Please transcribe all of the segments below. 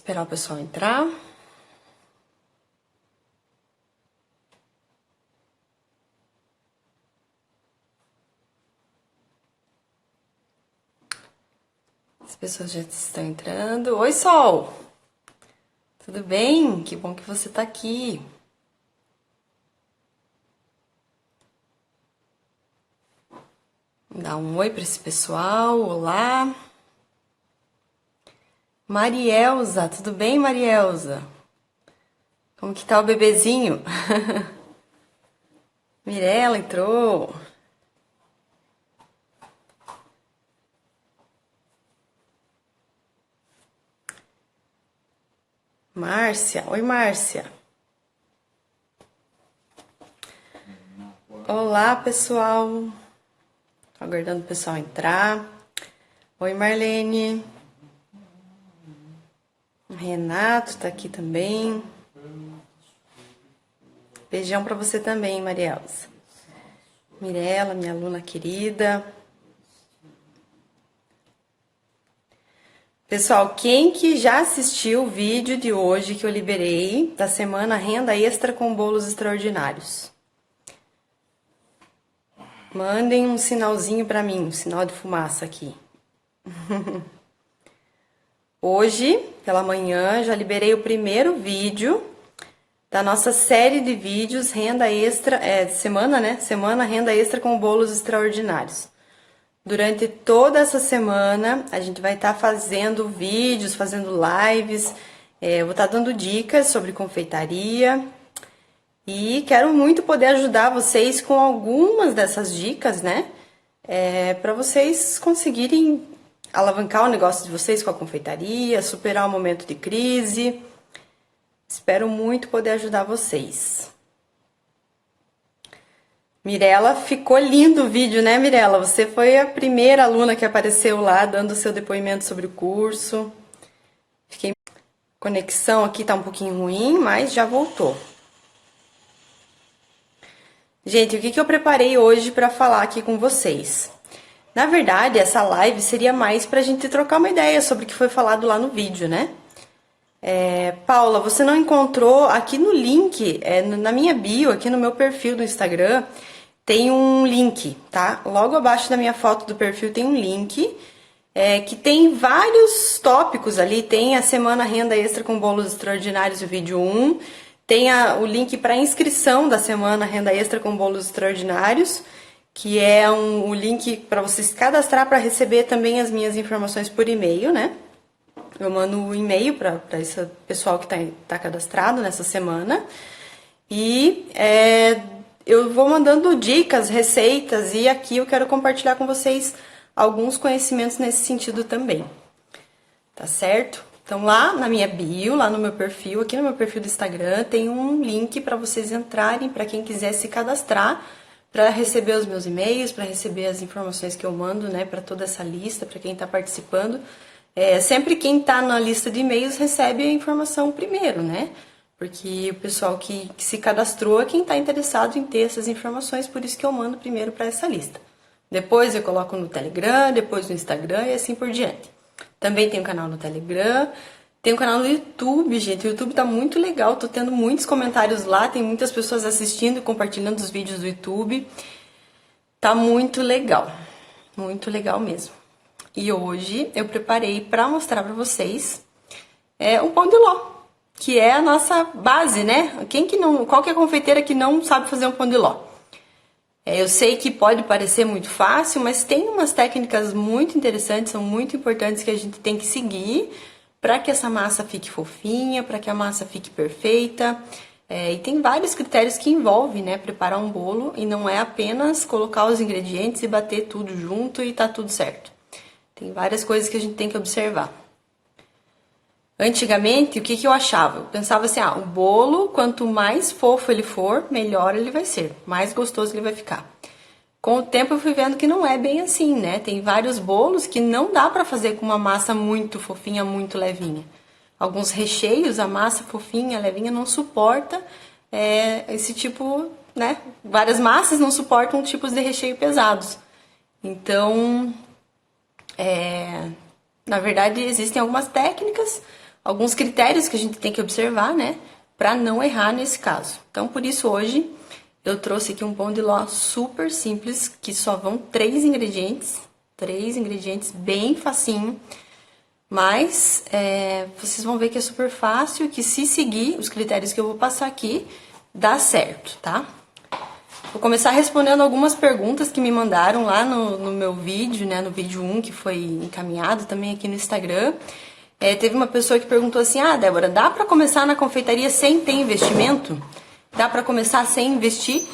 Esperar o pessoal entrar. As pessoas já estão entrando. Oi, Sol! Tudo bem? Que bom que você tá aqui. Dá um oi para esse pessoal. Olá. Marielza, tudo bem, Marielza? Como que tá o bebezinho? Mirella entrou. Márcia, oi, Márcia. Olá, pessoal. Tô aguardando o pessoal entrar. Oi, Marlene. O Renato tá aqui também. Beijão pra você também, Marielza. Mirella, minha aluna querida. Pessoal, quem que já assistiu o vídeo de hoje que eu liberei da semana Renda Extra com Bolos Extraordinários? Mandem um sinalzinho pra mim, um sinal de fumaça aqui. Hoje, pela manhã, já liberei o primeiro vídeo da nossa série de vídeos Renda Extra, semana, né? Semana Renda Extra com Bolos Extraordinários. Durante toda essa semana, a gente vai estar fazendo vídeos, fazendo lives, eu vou estar dando dicas sobre confeitaria e quero muito poder ajudar vocês com algumas dessas dicas, né? Para vocês conseguirem alavancar o negócio de vocês com a confeitaria, superar o momento de crise. Espero muito poder ajudar vocês. Mirella, ficou lindo o vídeo, né, Mirella? Você foi a primeira aluna que apareceu lá, dando seu depoimento sobre o curso. A conexão aqui tá um pouquinho ruim, mas já voltou. Gente, o que eu preparei hoje para falar aqui com vocês? Na verdade, essa live seria mais pra gente trocar uma ideia sobre o que foi falado lá no vídeo, né? Paula, você não encontrou aqui no link, na minha bio, aqui no meu perfil do Instagram, tem um link, tá? Logo abaixo da minha foto do perfil tem um link que tem vários tópicos ali. Tem a Semana Renda Extra com Bolos Extraordinários, o vídeo 1. Tem o link para inscrição da Semana Renda Extra com Bolos Extraordinários, que é o link para você se cadastrar para receber também as minhas informações por e-mail, né? Eu mando um e-mail para esse pessoal que tá cadastrado nessa semana. E eu vou mandando dicas, receitas, e aqui eu quero compartilhar com vocês alguns conhecimentos nesse sentido também. Tá certo? Então lá na minha bio, lá no meu perfil, aqui no meu perfil do Instagram, tem um link para vocês entrarem, para quem quiser se cadastrar, para receber os meus e-mails, para receber as informações que eu mando, né, para toda essa lista, para quem está participando. Sempre quem está na lista de e-mails recebe a informação primeiro, né? Porque o pessoal que se cadastrou é quem está interessado em ter essas informações, por isso que eu mando primeiro para essa lista. Depois eu coloco no Telegram, depois no Instagram e assim por diante. Também tem um canal no Telegram, tem um canal no YouTube, gente. O YouTube tá muito legal, tô tendo muitos comentários lá, tem muitas pessoas assistindo e compartilhando os vídeos do YouTube. Tá muito legal mesmo. E hoje eu preparei para mostrar para vocês um pão de ló, que é a nossa base, né? Qual que é a confeiteira que não sabe fazer um pão de ló? Eu sei que pode parecer muito fácil, mas tem umas técnicas muito interessantes, são muito importantes que a gente tem que seguir para que essa massa fique fofinha, para que a massa fique perfeita. E tem vários critérios que envolvem, né, preparar um bolo, e não é apenas colocar os ingredientes e bater tudo junto e tá tudo certo. Tem várias coisas que a gente tem que observar. Antigamente, o que eu achava? Eu pensava assim, o bolo, quanto mais fofo ele for, melhor ele vai ser, mais gostoso ele vai ficar. Com o tempo eu fui vendo que não é bem assim, né? Tem vários bolos que não dá pra fazer com uma massa muito fofinha, muito levinha. Alguns recheios, a massa fofinha, levinha, não suporta esse tipo, né? Várias massas não suportam tipos de recheio pesados. Então, na verdade, existem algumas técnicas, alguns critérios que a gente tem que observar, né, para não errar nesse caso. Então, por isso hoje eu trouxe aqui um pão de ló super simples, que só vão 3 ingredientes bem facinho. Mas vocês vão ver que é super fácil, que se seguir os critérios que eu vou passar aqui, dá certo, tá? Vou começar respondendo algumas perguntas que me mandaram lá no meu vídeo, né? No vídeo 1, que foi encaminhado também aqui no Instagram. Teve uma pessoa que perguntou assim, Débora, dá pra começar na confeitaria sem ter investimento? Dá pra começar sem investir?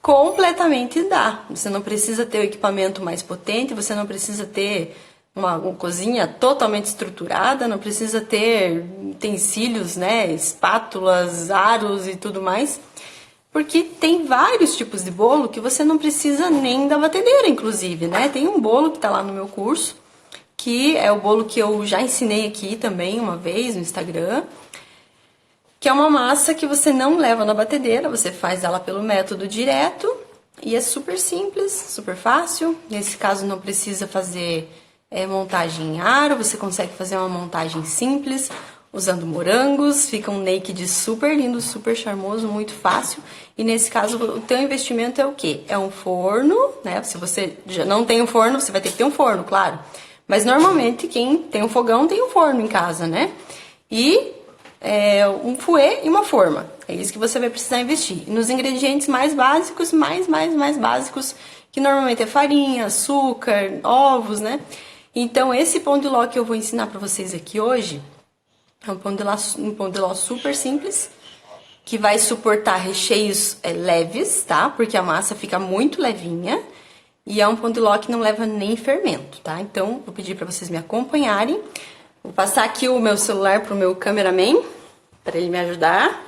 Completamente dá. Você não precisa ter o equipamento mais potente, você não precisa ter uma cozinha totalmente estruturada, não precisa ter utensílios, né, espátulas, aros e tudo mais, porque tem vários tipos de bolo que você não precisa nem da batedeira, inclusive, né? Tem um bolo que tá lá no meu curso, que é o bolo que eu já ensinei aqui também uma vez no Instagram, que é uma massa que você não leva na batedeira, você faz ela pelo método direto, e é super simples, super fácil. Nesse caso não precisa fazer montagem em aro, você consegue fazer uma montagem simples, usando morangos, fica um naked super lindo, super charmoso, muito fácil. E nesse caso, o teu investimento é o quê? É um forno, né? Se você já não tem um forno, você vai ter que ter um forno, claro. Mas normalmente quem tem um fogão tem um forno em casa, né? E um fouet e uma forma. É isso que você vai precisar investir. E nos ingredientes mais básicos, mais básicos, que normalmente é farinha, açúcar, ovos, né? Então, esse pão de ló que eu vou ensinar pra vocês aqui hoje é um pão de ló super simples, que vai suportar recheios leves, tá? Porque a massa fica muito levinha. E é um pão de ló que não leva nem fermento, tá? Então, vou pedir pra vocês me acompanharem. Vou passar aqui o meu celular pro meu cameraman, para ele me ajudar.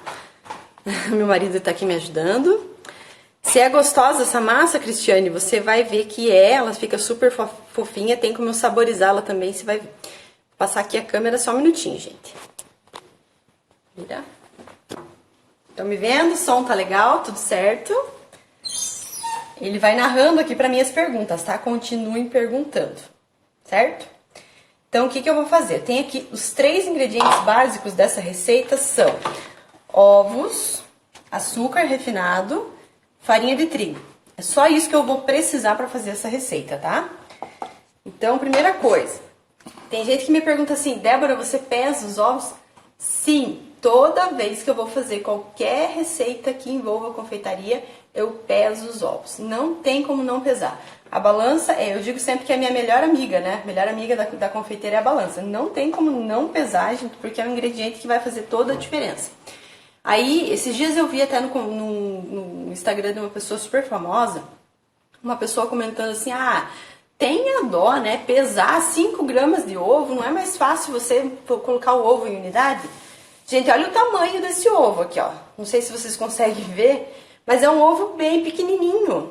Meu marido tá aqui me ajudando. Se é gostosa essa massa, Cristiane, você vai ver que ela fica super fofinha, tem como eu saborizá-la também, você vai ver. Vou passar aqui a câmera só um minutinho, gente. Vira. Estão me vendo? O som tá legal, tudo certo? Ele vai narrando aqui para mim as perguntas, tá? Continuem perguntando, certo? Então, o que eu vou fazer? Tem aqui os 3 ingredientes básicos dessa receita são ovos, açúcar refinado, farinha de trigo. É só isso que eu vou precisar para fazer essa receita, tá? Então, primeira coisa, tem gente que me pergunta assim, Débora, você pesa os ovos? Sim, toda vez que eu vou fazer qualquer receita que envolva confeitaria, eu peso os ovos. Não tem como não pesar. A balança, eu digo sempre que é a minha melhor amiga, né? A melhor amiga da confeiteira é a balança. Não tem como não pesar, gente, porque é um ingrediente que vai fazer toda a diferença. Aí, esses dias eu vi até no Instagram de uma pessoa super famosa, uma pessoa comentando assim, tenha dó, né? Pesar 5 gramas de ovo, não é mais fácil você colocar o ovo em unidade? Gente, olha o tamanho desse ovo aqui, ó. Não sei se vocês conseguem ver, mas é um ovo bem pequenininho.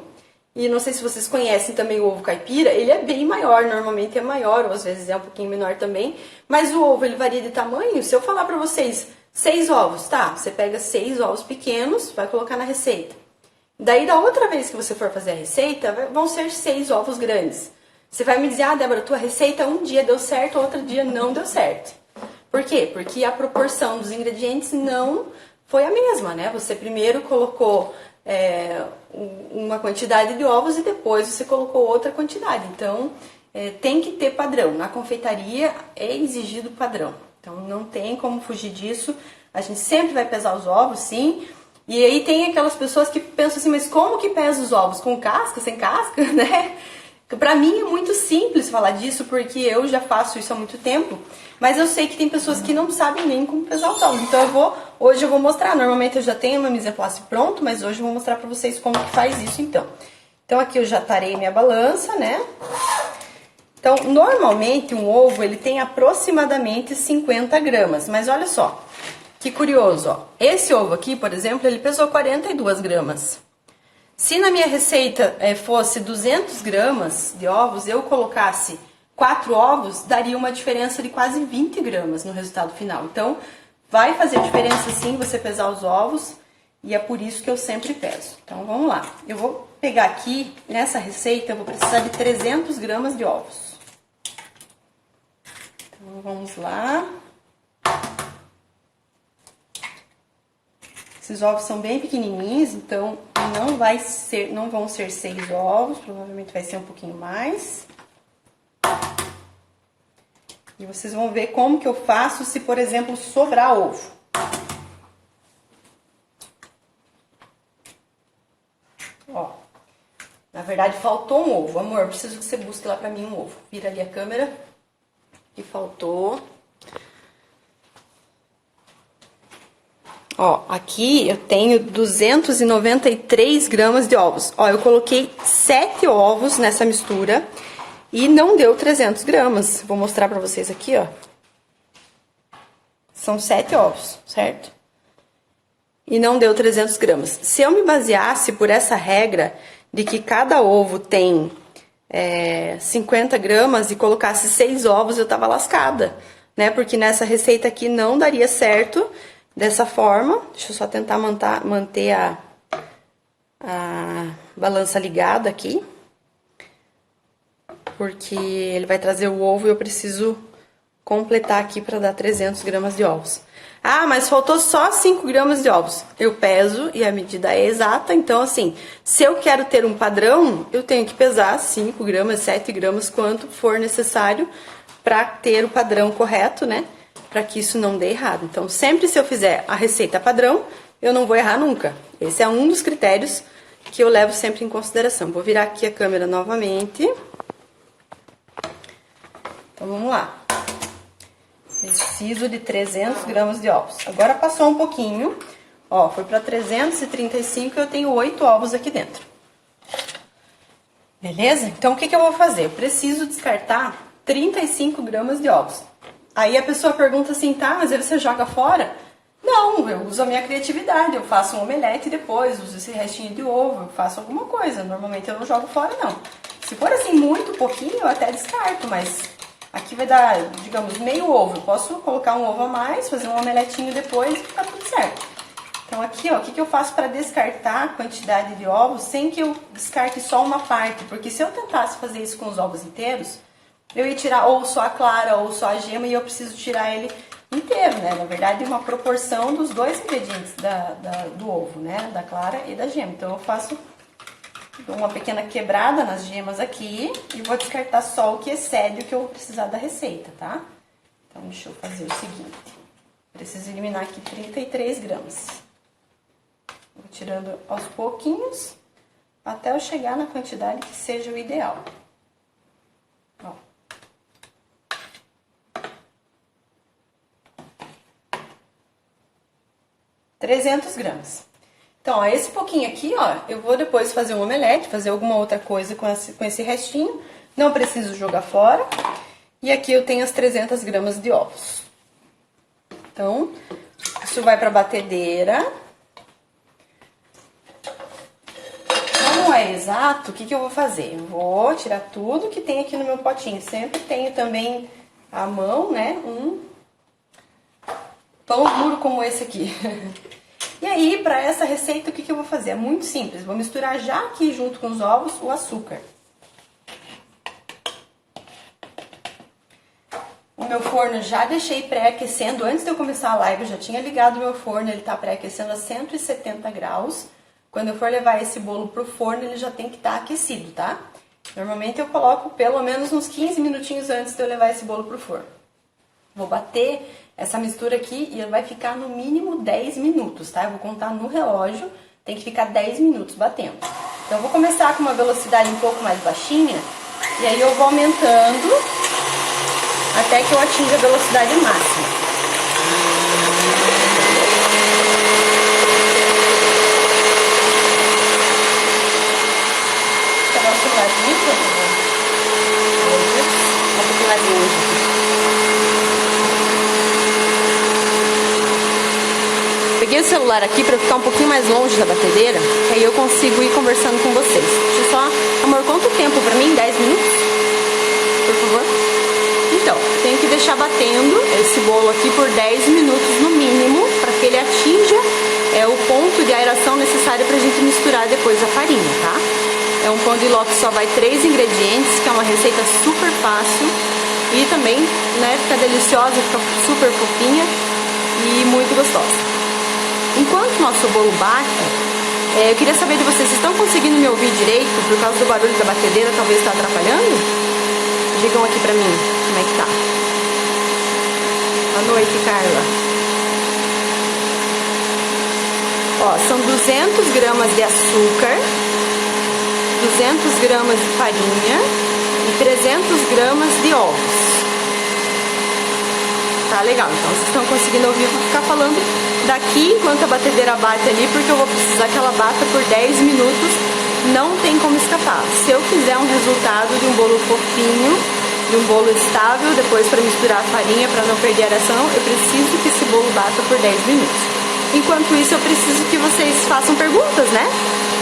E não sei se vocês conhecem também o ovo caipira, ele é bem maior, normalmente é maior, ou às vezes é um pouquinho menor também. Mas o ovo, ele varia de tamanho. Se eu falar pra vocês 6 ovos, tá? Você pega 6 ovos pequenos, vai colocar na receita. Daí, da outra vez que você for fazer a receita, vão ser 6 ovos grandes. Você vai me dizer, Débora, tua receita um dia deu certo, outro dia não deu certo. Por quê? Porque a proporção dos ingredientes não foi a mesma, né? Você primeiro colocou uma quantidade de ovos e depois você colocou outra quantidade. Então, tem que ter padrão. Na confeitaria é exigido padrão. Então, não tem como fugir disso. A gente sempre vai pesar os ovos, sim. E aí tem aquelas pessoas que pensam assim, mas como que pesa os ovos? Com casca, sem casca, né? Pra mim é muito simples falar disso, porque eu já faço isso há muito tempo. Mas eu sei que tem pessoas que não sabem nem como pesar os ovos. Então, hoje eu vou mostrar. Normalmente eu já tenho meu mise en place pronto, mas hoje eu vou mostrar pra vocês como que faz isso, então. Então, aqui eu já tarei minha balança, né? Então, normalmente um ovo, ele tem aproximadamente 50 gramas. Mas olha só, que curioso, ó. Esse ovo aqui, por exemplo, ele pesou 42 gramas. Se na minha receita fosse 200 gramas de ovos, eu colocasse 4 ovos, daria uma diferença de quase 20 gramas no resultado final. Então, vai fazer diferença sim você pesar os ovos, e é por isso que eu sempre peso. Então, vamos lá. Eu vou pegar aqui, nessa receita, eu vou precisar de 300 gramas de ovos. Então, vamos lá. Esses ovos são bem pequenininhos, então não vão ser 6 ovos, provavelmente vai ser um pouquinho mais. E vocês vão ver como que eu faço se, por exemplo, sobrar ovo. Ó, na verdade faltou um ovo. Amor, preciso que você busque lá pra mim um ovo. Vira ali a câmera. E faltou. Ó, aqui eu tenho 293 gramas de ovos. Ó, eu coloquei 7 ovos nessa mistura e não deu 300 gramas. Vou mostrar pra vocês aqui, ó. São 7 ovos, certo? E não deu 300 gramas. Se eu me baseasse por essa regra de que cada ovo tem 50 gramas e colocasse 6 ovos, eu tava lascada, né? Porque nessa receita aqui não daria certo dessa forma. Deixa eu só tentar manter a balança ligada aqui. Porque ele vai trazer o ovo e eu preciso completar aqui para dar 300 gramas de ovos. Ah, mas faltou só 5 gramas de ovos. Eu peso e a medida é exata, então assim, se eu quero ter um padrão, eu tenho que pesar 5 gramas, 7 gramas, quanto for necessário para ter o padrão correto, né? Para que isso não dê errado. Então, sempre se eu fizer a receita padrão, eu não vou errar nunca. Esse é um dos critérios que eu levo sempre em consideração. Vou virar aqui a câmera novamente. Então, vamos lá. Preciso de 300 gramas de ovos. Agora passou um pouquinho. Ó, foi para 335 e eu tenho 8 ovos aqui dentro. Beleza? Então, o que eu vou fazer? Eu preciso descartar 35 gramas de ovos. Aí a pessoa pergunta assim, tá, mas aí você joga fora? Não, eu uso a minha criatividade. Eu faço um omelete depois, uso esse restinho de ovo, eu faço alguma coisa. Normalmente eu não jogo fora, não. Se for assim, muito pouquinho, eu até descarto, mas... Aqui vai dar, digamos, meio ovo. Eu posso colocar um ovo a mais, fazer um omeletinho depois e ficar tudo certo. Então aqui, ó, o que eu faço para descartar a quantidade de ovos sem que eu descarte só uma parte? Porque se eu tentasse fazer isso com os ovos inteiros, eu ia tirar ou só a clara ou só a gema e eu preciso tirar ele inteiro, né? Na verdade, uma proporção dos dois ingredientes do ovo, né? Da clara e da gema. Então eu faço... Dou uma pequena quebrada nas gemas aqui e vou descartar só o que excede o que eu vou precisar da receita, tá? Então, deixa eu fazer o seguinte. Preciso eliminar aqui 33 gramas. Vou tirando aos pouquinhos até eu chegar na quantidade que seja o ideal. Ó. $300 gramas. Então, ó, esse pouquinho aqui, ó, eu vou depois fazer um omelete, fazer alguma outra coisa com esse restinho. Não preciso jogar fora. E aqui eu tenho as 300 gramas de ovos. Então, isso vai pra batedeira. Como é exato, o que eu vou fazer? Eu vou tirar tudo que tem aqui no meu potinho. Sempre tenho também à mão, né, um pão duro como esse aqui. E aí, para essa receita, o que eu vou fazer? É muito simples. Vou misturar já aqui, junto com os ovos, o açúcar. O meu forno já deixei pré-aquecendo. Antes de eu começar a live, eu já tinha ligado o meu forno. Ele tá pré-aquecendo a 170 graus. Quando eu for levar esse bolo pro forno, ele já tem que estar aquecido, tá? Normalmente eu coloco pelo menos uns 15 minutinhos antes de eu levar esse bolo pro forno. Vou bater essa mistura aqui e vai ficar no mínimo 10 minutos, tá? Eu vou contar no relógio, tem que ficar 10 minutos batendo. Então, eu vou começar com uma velocidade um pouco mais baixinha e aí eu vou aumentando até que eu atinja a velocidade máxima. Vou pegar o celularzinho, por favor. Vou pegar hoje. Peguei o celular aqui pra ficar um pouquinho mais longe da batedeira, que aí eu consigo ir conversando com vocês. Deixa eu só... Amor, quanto tempo pra mim? 10 minutos? Por favor? Então, tenho que deixar batendo esse bolo aqui por 10 minutos no mínimo, pra que ele atinja o ponto de aeração necessário pra gente misturar depois a farinha, tá? É um pão de ló que só vai 3 ingredientes, que é uma receita super fácil e também, né, fica deliciosa, fica super fofinha e muito gostosa. Enquanto o nosso bolo bate, eu queria saber de vocês estão conseguindo me ouvir direito por causa do barulho da batedeira, talvez está atrapalhando? Digam aqui pra mim como é que tá. Boa noite, Carla. Ó, são 200 gramas de açúcar, 200 gramas de farinha e 300 gramas de ovos. Tá legal, então vocês estão conseguindo ouvir, eu vou ficar falando daqui enquanto a batedeira bate ali, porque eu vou precisar que ela bata por 10 minutos, não tem como escapar. Se eu quiser um resultado de um bolo fofinho, de um bolo estável, depois para misturar a farinha, para não perder a aeração, eu preciso que esse bolo bata por 10 minutos. Enquanto isso, eu preciso que vocês façam perguntas, né?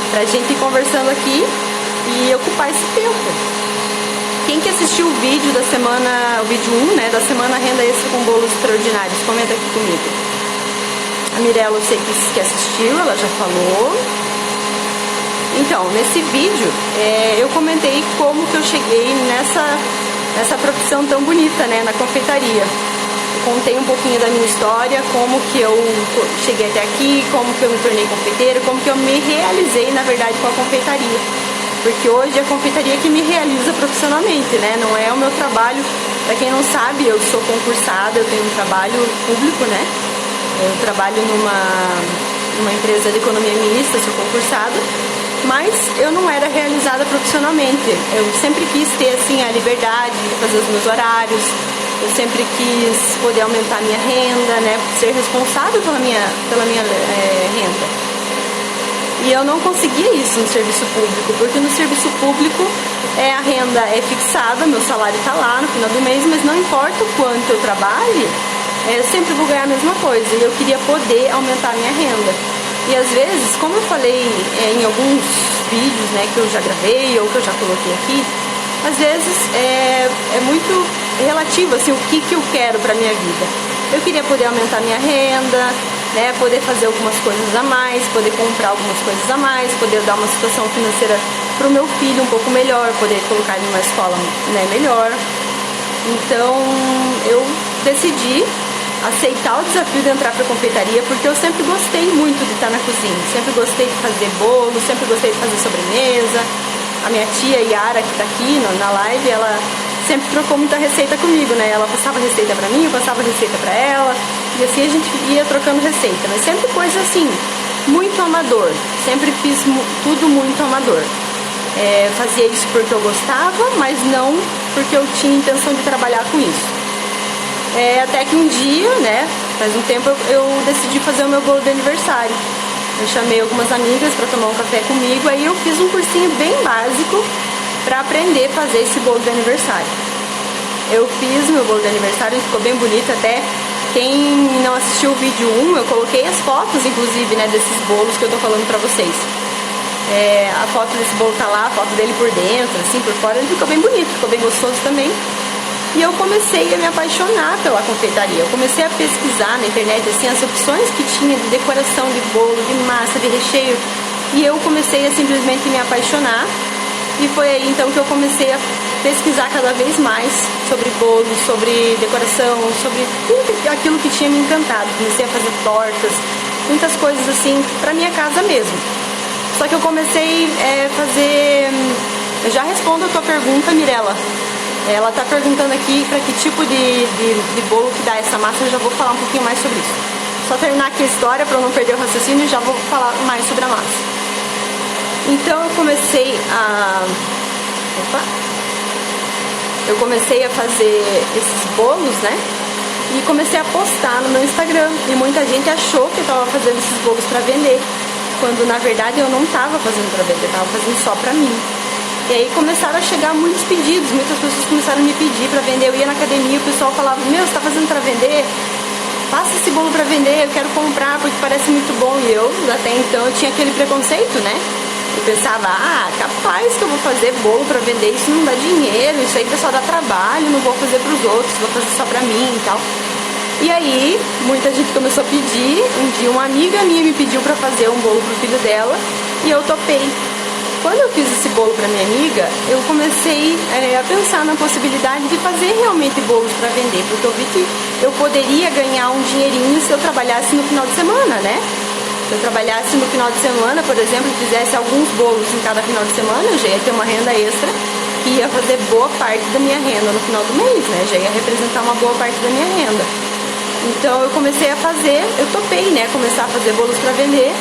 Pra gente ir conversando aqui e ocupar esse tempo. Quem que assistiu o vídeo da semana, o vídeo 1, né, da semana Renda Extra com Bolos Extraordinários, comenta aqui comigo. A Mirella, eu sei que assistiu, ela já falou. Então, nesse vídeo, eu comentei como que eu cheguei nessa profissão tão bonita, né, na confeitaria. Eu contei um pouquinho da minha história, como que eu cheguei até aqui, como que eu me tornei confeiteira, como que eu me realizei, na verdade, com a confeitaria. Porque hoje é a confeitaria que me realiza profissionalmente, né? Não é o meu trabalho. Pra quem não sabe, eu sou concursada, eu tenho um trabalho público, né? Eu trabalho numa empresa de economia mista, sou concursada, mas eu não era realizada profissionalmente. Eu sempre quis ter, assim, a liberdade de fazer os meus horários, eu sempre quis poder aumentar a minha renda, né? Ser responsável pela minha renda. E eu não conseguia isso no serviço público, porque no serviço público a renda é fixada, meu salário está lá no final do mês, mas não importa o quanto eu trabalhe, eu sempre vou ganhar a mesma coisa. E eu queria poder aumentar a minha renda. E às vezes, como eu falei em alguns vídeos, né, que eu já gravei ou que eu já coloquei aqui, às vezes é muito relativo, assim, o que eu quero para minha vida. Eu queria poder aumentar a minha renda, né, poder fazer algumas coisas a mais, poder comprar algumas coisas a mais, poder dar uma situação financeira para o meu filho um pouco melhor, poder colocar ele numa escola, né, melhor. Então eu decidi aceitar o desafio de entrar para a confeitaria, porque eu sempre gostei muito de estar na cozinha, sempre gostei de fazer bolo, sempre gostei de fazer sobremesa. A minha tia Yara, que está aqui na live, ela sempre trocou muita receita comigo, né? Ela passava receita pra mim, eu passava receita pra ela, e assim a gente ia trocando receita, mas sempre coisa assim, muito amador, sempre fiz tudo muito amador. Fazia isso porque eu gostava, mas não porque eu tinha intenção de trabalhar com isso. Até que um dia, né, faz um tempo, eu decidi fazer o meu bolo de aniversário. Eu chamei algumas amigas para tomar um café comigo, aí eu fiz um cursinho bem básico para aprender a fazer esse bolo de aniversário. Eu fiz meu bolo de aniversário, ficou bem bonito até. Quem não assistiu o vídeo 1, eu coloquei as fotos, inclusive, né, desses bolos que eu tô falando pra vocês. A foto desse bolo tá lá, a foto dele por dentro, assim, por fora, ele ficou bem bonito, ficou bem gostoso também. E eu comecei a me apaixonar pela confeitaria. Eu comecei a pesquisar na internet, assim, as opções que tinha de decoração de bolo, de massa, de recheio. E eu comecei a simplesmente me apaixonar. E foi aí então que eu comecei a pesquisar cada vez mais sobre bolo, sobre decoração, sobre tudo aquilo que tinha me encantado. Comecei a fazer tortas, muitas coisas assim, pra minha casa mesmo. Só que eu comecei a fazer... Eu já respondo a tua pergunta, Mirella. Ela tá perguntando aqui pra que tipo de bolo que dá essa massa, eu já vou falar um pouquinho mais sobre isso. Só terminar aqui a história pra eu não perder o raciocínio e já vou falar mais sobre a massa. Então eu comecei a... Eu comecei a fazer esses bolos, né? E comecei a postar no meu Instagram. E muita gente achou que eu tava fazendo esses bolos pra vender, quando na verdade eu não tava fazendo pra vender, eu tava fazendo só pra mim. E aí começaram a chegar muitos pedidos, muitas pessoas começaram a me pedir pra vender. Eu ia na academia, o pessoal falava, meu, você tá fazendo pra vender? Passa esse bolo pra vender, eu quero comprar porque parece muito bom. E eu, até então, eu tinha aquele preconceito, né? Eu pensava, capaz que eu vou fazer bolo pra vender, isso não dá dinheiro, isso aí só dá trabalho, não vou fazer pros outros, vou fazer só pra mim e tal. E aí, muita gente começou a pedir. Um dia uma amiga minha me pediu pra fazer um bolo pro filho dela e eu topei. Quando eu fiz esse bolo para minha amiga, eu comecei a pensar na possibilidade de fazer realmente bolos para vender, porque eu vi que eu poderia ganhar um dinheirinho se eu trabalhasse no final de semana, né? Se eu trabalhasse no final de semana, por exemplo, e fizesse alguns bolos em cada final de semana, eu já ia ter uma renda extra que ia fazer boa parte da minha renda no final do mês, né? Já ia representar uma boa parte da minha renda. Então eu comecei a fazer, eu topei, né? Começar a fazer bolos para vender.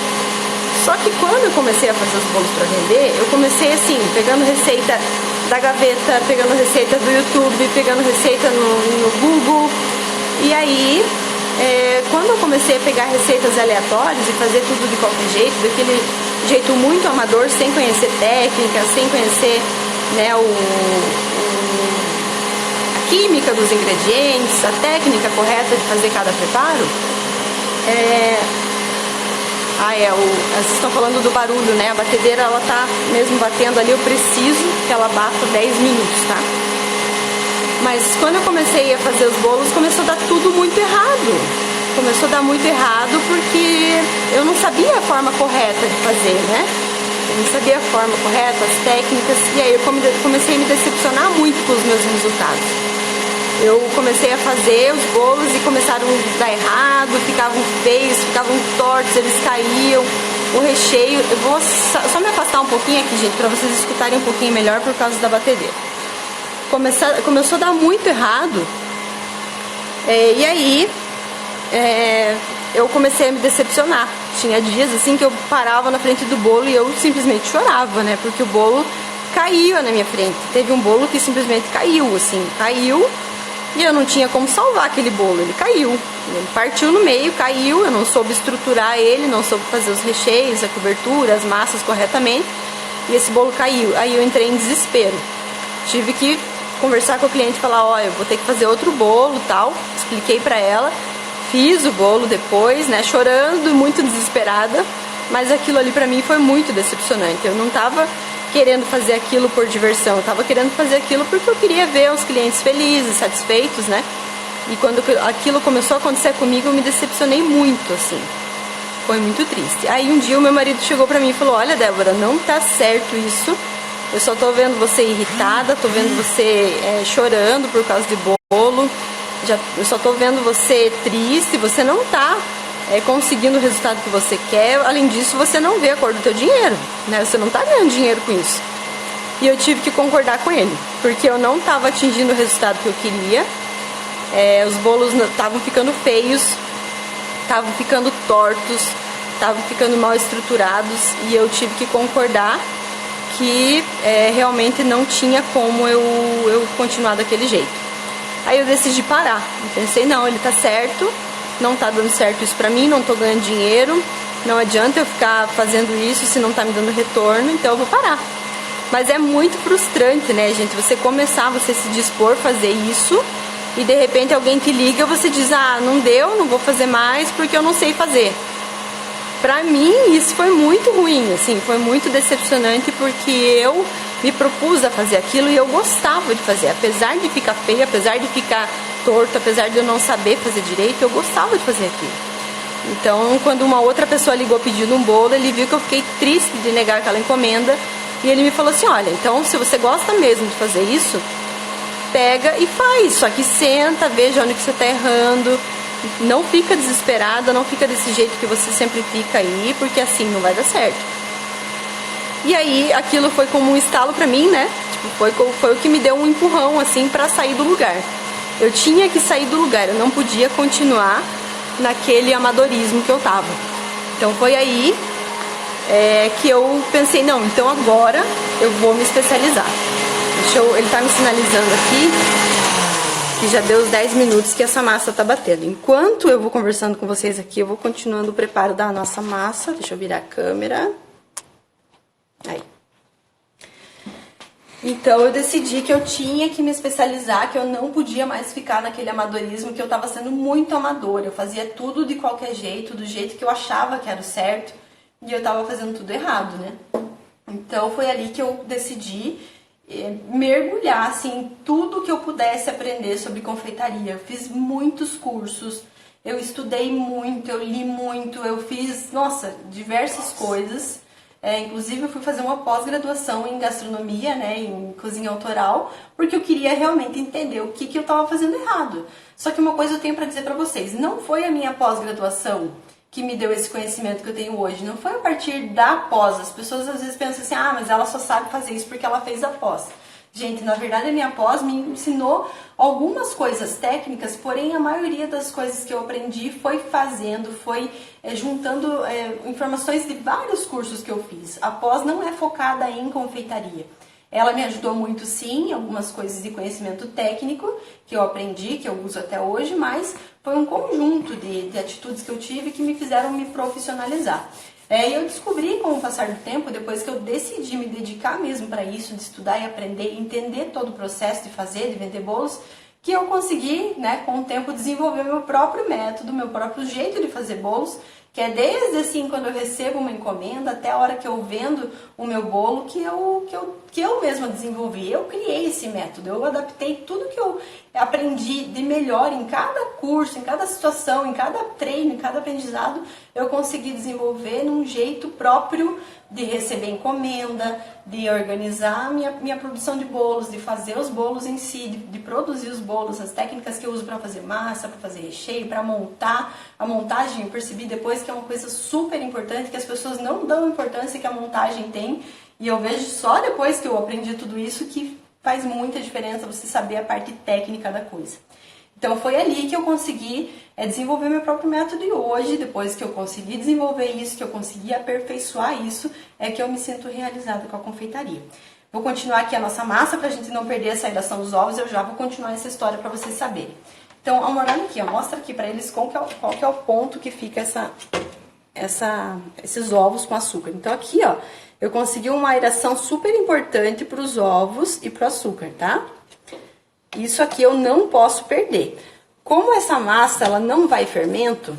Só que quando eu comecei a fazer os bolos para vender, eu comecei assim, pegando receita da gaveta, pegando receita do YouTube, pegando receita no Google. E aí, quando eu comecei a pegar receitas aleatórias e fazer tudo de qualquer jeito, daquele jeito muito amador, sem conhecer técnica, sem conhecer, né, a química dos ingredientes, a técnica correta de fazer cada preparo, vocês estão falando do barulho, né? A batedeira, ela tá mesmo batendo ali, eu preciso que ela bata 10 minutos, tá? Mas quando eu comecei a fazer os bolos, começou a dar tudo muito errado. Começou a dar muito errado porque eu não sabia a forma correta de fazer, né? Eu não sabia a forma correta, as técnicas, e aí eu comecei a me decepcionar muito com os meus resultados. Eu comecei a fazer os bolos e começaram a dar errado, ficavam feios, ficavam tortos, eles caíam. O recheio, eu vou só me afastar um pouquinho aqui, gente, para vocês escutarem um pouquinho melhor por causa da batedeira. Começou a dar muito errado, e aí eu comecei a me decepcionar. Tinha dias assim que eu parava na frente do bolo e eu simplesmente chorava, né? Porque o bolo caiu na minha frente. Teve um bolo que simplesmente caiu, assim, caiu. E eu não tinha como salvar aquele bolo, ele caiu. Ele partiu no meio, caiu, eu não soube estruturar ele, não soube fazer os recheios, a cobertura, as massas corretamente. E esse bolo caiu. Aí eu entrei em desespero. Tive que conversar com o cliente e falar, ó, eu vou ter que fazer outro bolo e tal. Expliquei pra ela, fiz o bolo depois, né, chorando, muito desesperada. Mas aquilo ali pra mim foi muito decepcionante. Eu não tava querendo fazer aquilo por diversão, eu tava querendo fazer aquilo porque eu queria ver os clientes felizes, satisfeitos, né? E quando aquilo começou a acontecer comigo, eu me decepcionei muito, assim. Foi muito triste. Aí um dia o meu marido chegou pra mim e falou, olha, Débora, não tá certo isso. Eu só tô vendo você irritada, tô vendo você chorando por causa de bolo. Eu só tô vendo você triste, você não tá conseguindo o resultado que você quer. Além disso, você não vê a cor do teu dinheiro, né? Você não tá ganhando dinheiro com isso. E eu tive que concordar com ele, porque eu não tava atingindo o resultado que eu queria. Os bolos estavam ficando feios, estavam ficando tortos, estavam ficando mal estruturados, e eu tive que concordar que realmente não tinha como eu continuar daquele jeito. Aí eu decidi parar. Eu pensei, não, ele tá certo, não tá dando certo isso pra mim, não tô ganhando dinheiro, não adianta eu ficar fazendo isso se não tá me dando retorno, então eu vou parar. Mas é muito frustrante, né, gente, você começar, você se dispor a fazer isso, e de repente alguém te liga e você diz, ah, não deu, não vou fazer mais porque eu não sei fazer. Pra mim, isso foi muito ruim, assim, foi muito decepcionante, porque eu me propus a fazer aquilo e eu gostava de fazer. Apesar de ficar feio, apesar de ficar torto, apesar de eu não saber fazer direito, eu gostava de fazer aquilo. Então, quando uma outra pessoa ligou pedindo um bolo, ele viu que eu fiquei triste de negar aquela encomenda, e ele me falou assim, olha, então se você gosta mesmo de fazer isso, pega e faz, só que senta, veja onde que você tá errando. Não fica desesperada, não fica desse jeito que você sempre fica aí, porque assim não vai dar certo. E aí aquilo foi como um estalo pra mim, né? Tipo, foi o que me deu um empurrão assim pra sair do lugar. Eu tinha que sair do lugar, eu não podia continuar naquele amadorismo que eu tava. Então foi aí que eu pensei, não, então agora eu vou me especializar. Ele tá me sinalizando aqui que já deu os 10 minutos que essa massa tá batendo. Enquanto eu vou conversando com vocês aqui, eu vou continuando o preparo da nossa massa. Deixa eu virar a câmera. Aí. Então eu decidi que eu tinha que me especializar, que eu não podia mais ficar naquele amadorismo, que eu tava sendo muito amadora. Eu fazia tudo de qualquer jeito, do jeito que eu achava que era o certo, e eu tava fazendo tudo errado, né? Então foi ali que eu decidi mergulhar assim, em tudo que eu pudesse aprender sobre confeitaria. Eu fiz muitos cursos, eu estudei muito, eu li muito, eu fiz, nossa, diversas coisas. Inclusive eu fui fazer uma pós-graduação em gastronomia, né, em cozinha autoral, porque eu queria realmente entender o que eu estava fazendo errado. Só que uma coisa eu tenho para dizer para vocês, não foi a minha pós-graduação que me deu esse conhecimento que eu tenho hoje. Não foi a partir da pós. As pessoas às vezes pensam assim, ah, mas ela só sabe fazer isso porque ela fez a pós. Gente, na verdade a minha pós me ensinou algumas coisas técnicas, porém a maioria das coisas que eu aprendi foi fazendo, foi juntando informações de vários cursos que eu fiz. A pós não é focada em confeitaria. Ela me ajudou muito sim, algumas coisas de conhecimento técnico que eu aprendi, que eu uso até hoje, mas foi um conjunto de atitudes que eu tive que me fizeram me profissionalizar. E eu descobri com o passar do tempo, depois que eu decidi me dedicar mesmo para isso, de estudar e aprender, entender todo o processo de fazer, de vender bolos, que eu consegui, né, com o tempo, desenvolver meu próprio método, meu próprio jeito de fazer bolos, que é desde assim, quando eu recebo uma encomenda, até a hora que eu vendo o meu bolo, que eu mesma desenvolvi. Eu criei esse método, eu adaptei tudo que eu aprendi de melhor em cada curso, em cada situação, em cada treino, em cada aprendizado, eu consegui desenvolver num jeito próprio de receber encomenda, de organizar a minha produção de bolos, de fazer os bolos em si, de produzir os bolos, as técnicas que eu uso para fazer massa, para fazer recheio, para montar. A montagem eu percebi depois que é uma coisa super importante, que as pessoas não dão importância que a montagem tem, e eu vejo só depois que eu aprendi tudo isso que faz muita diferença você saber a parte técnica da coisa. Então foi ali que eu consegui desenvolver meu próprio método, e hoje, depois que eu consegui desenvolver isso, que eu consegui aperfeiçoar isso, é que eu me sinto realizada com a confeitaria. Vou continuar aqui a nossa massa para a gente não perder essa ilação dos ovos, eu já vou continuar essa história para vocês saberem. Então, olha aqui, ó, mostra aqui para eles qual que é o ponto que fica esses ovos com açúcar. Então aqui, ó, eu consegui uma aeração super importante para os ovos e para o açúcar, tá? Isso aqui eu não posso perder. Como essa massa ela não vai fermento,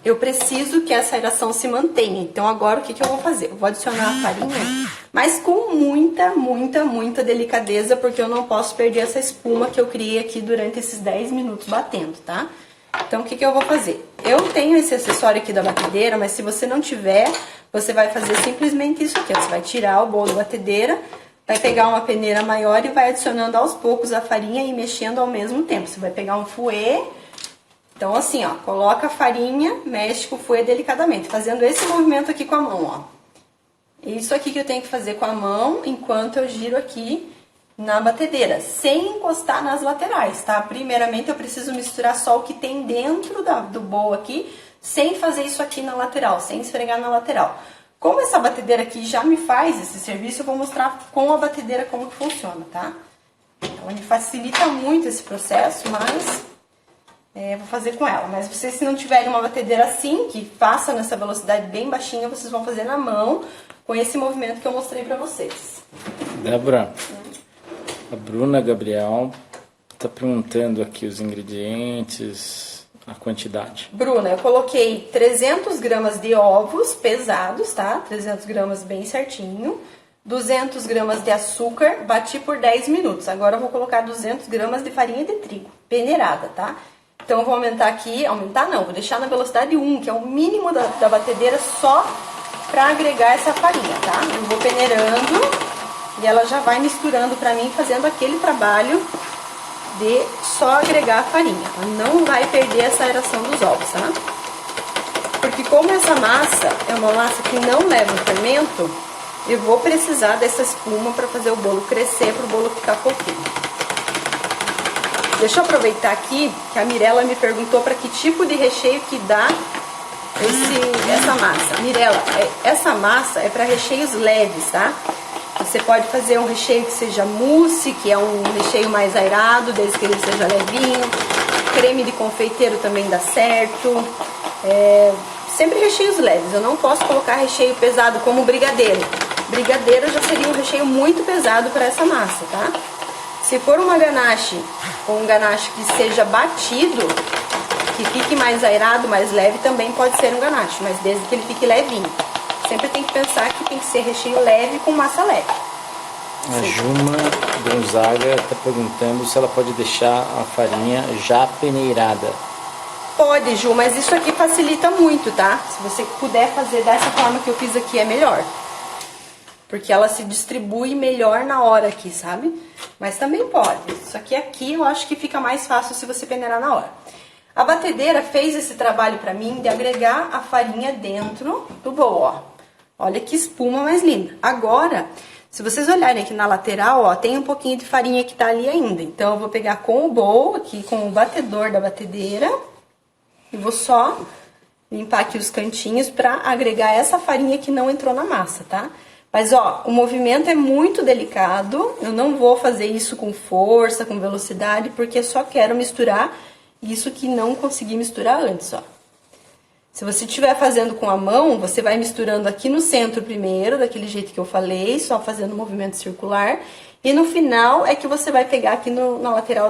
eu preciso que essa aeração se mantenha. Então agora o que eu vou fazer? Eu vou adicionar a farinha, mas com muita delicadeza, porque eu não posso perder essa espuma que eu criei aqui durante esses 10 minutos batendo, tá? Então o que eu vou fazer? Eu tenho esse acessório aqui da batedeira, mas se você não tiver, você vai fazer simplesmente isso aqui, ó. Você vai tirar o bolo da batedeira, vai pegar uma peneira maior e vai adicionando aos poucos a farinha e mexendo ao mesmo tempo. Você vai pegar um fouet, então assim, ó, coloca a farinha, mexe com o fouet delicadamente, fazendo esse movimento aqui com a mão, ó. Isso aqui que eu tenho que fazer com a mão enquanto eu giro aqui na batedeira, sem encostar nas laterais, tá? Primeiramente eu preciso misturar só o que tem dentro do bowl aqui, sem fazer isso aqui na lateral, sem esfregar na lateral. Como essa batedeira aqui já me faz esse serviço, eu vou mostrar com a batedeira como que funciona, tá? Então, ele facilita muito esse processo, mas vou fazer com ela. Mas vocês, se não tiverem uma batedeira assim, que faça nessa velocidade bem baixinha, vocês vão fazer na mão, com esse movimento que eu mostrei pra vocês. Débora, a Bruna Gabriel tá perguntando aqui os ingredientes, a quantidade. Bruna, eu coloquei 300 gramas de ovos pesados, tá? 300 gramas bem certinho. 200 gramas de açúcar, bati por 10 minutos. Agora eu vou colocar 200 gramas de farinha de trigo, peneirada, tá? Então eu vou aumentar aqui, vou deixar na velocidade 1, que é o mínimo da batedeira, só pra agregar essa farinha, tá? Eu vou peneirando e ela já vai misturando pra mim, fazendo aquele trabalho de só agregar a farinha. Ela não vai perder essa aeração dos ovos, tá? Porque como essa massa é uma massa que não leva fermento, eu vou precisar dessa espuma para fazer o bolo crescer, para o bolo ficar fofinho. Deixa eu aproveitar aqui que a Mirella me perguntou para que tipo de recheio que dá essa massa. Mirella, essa massa é para recheios leves, tá? Você pode fazer um recheio que seja mousse, que é um recheio mais aerado, desde que ele seja levinho. Creme de confeiteiro também dá certo. Sempre recheios leves. Eu não posso colocar recheio pesado como brigadeiro. Brigadeiro já seria um recheio muito pesado para essa massa, tá? Se for uma ganache, ou um ganache que seja batido, que fique mais aerado, mais leve, também pode ser um ganache, mas desde que ele fique levinho. Sempre tem que pensar que tem que ser recheio leve com massa leve. A Juma Gonzaga está perguntando se ela pode deixar a farinha já peneirada. Pode, Ju, mas isso aqui facilita muito, tá? Se você puder fazer dessa forma que eu fiz aqui, é melhor. Porque ela se distribui melhor na hora aqui, sabe? Mas também pode. Isso aqui eu acho que fica mais fácil se você peneirar na hora. A batedeira fez esse trabalho pra mim de agregar a farinha dentro do bowl, ó. Olha que espuma mais linda. Agora, se vocês olharem aqui na lateral, ó, tem um pouquinho de farinha que tá ali ainda. Então, eu vou pegar com o bowl aqui, com o batedor da batedeira, e vou só limpar aqui os cantinhos pra agregar essa farinha que não entrou na massa, tá? Mas, ó, o movimento é muito delicado, eu não vou fazer isso com força, com velocidade, porque eu só quero misturar isso que não consegui misturar antes, ó. Se você estiver fazendo com a mão, você vai misturando aqui no centro primeiro, daquele jeito que eu falei, só fazendo o movimento circular. E no final é que você vai pegar aqui na lateral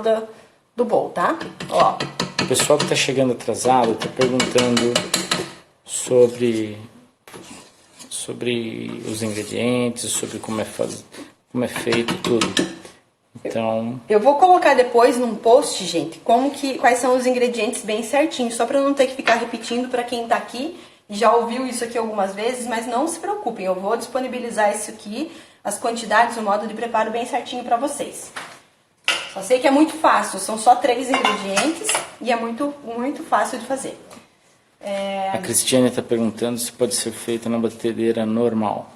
do bowl, tá? Ó. O pessoal que tá chegando atrasado tá perguntando sobre os ingredientes, sobre como é feito tudo. Então, eu vou colocar depois num post, gente, quais são os ingredientes bem certinhos, só pra não ter que ficar repetindo pra quem tá aqui e já ouviu isso aqui algumas vezes, mas não se preocupem, eu vou disponibilizar isso aqui, as quantidades, o modo de preparo bem certinho pra vocês. Só sei que é muito fácil, são só 3 ingredientes e é muito, muito fácil de fazer. A Cristiane está perguntando se pode ser feita na batedeira normal.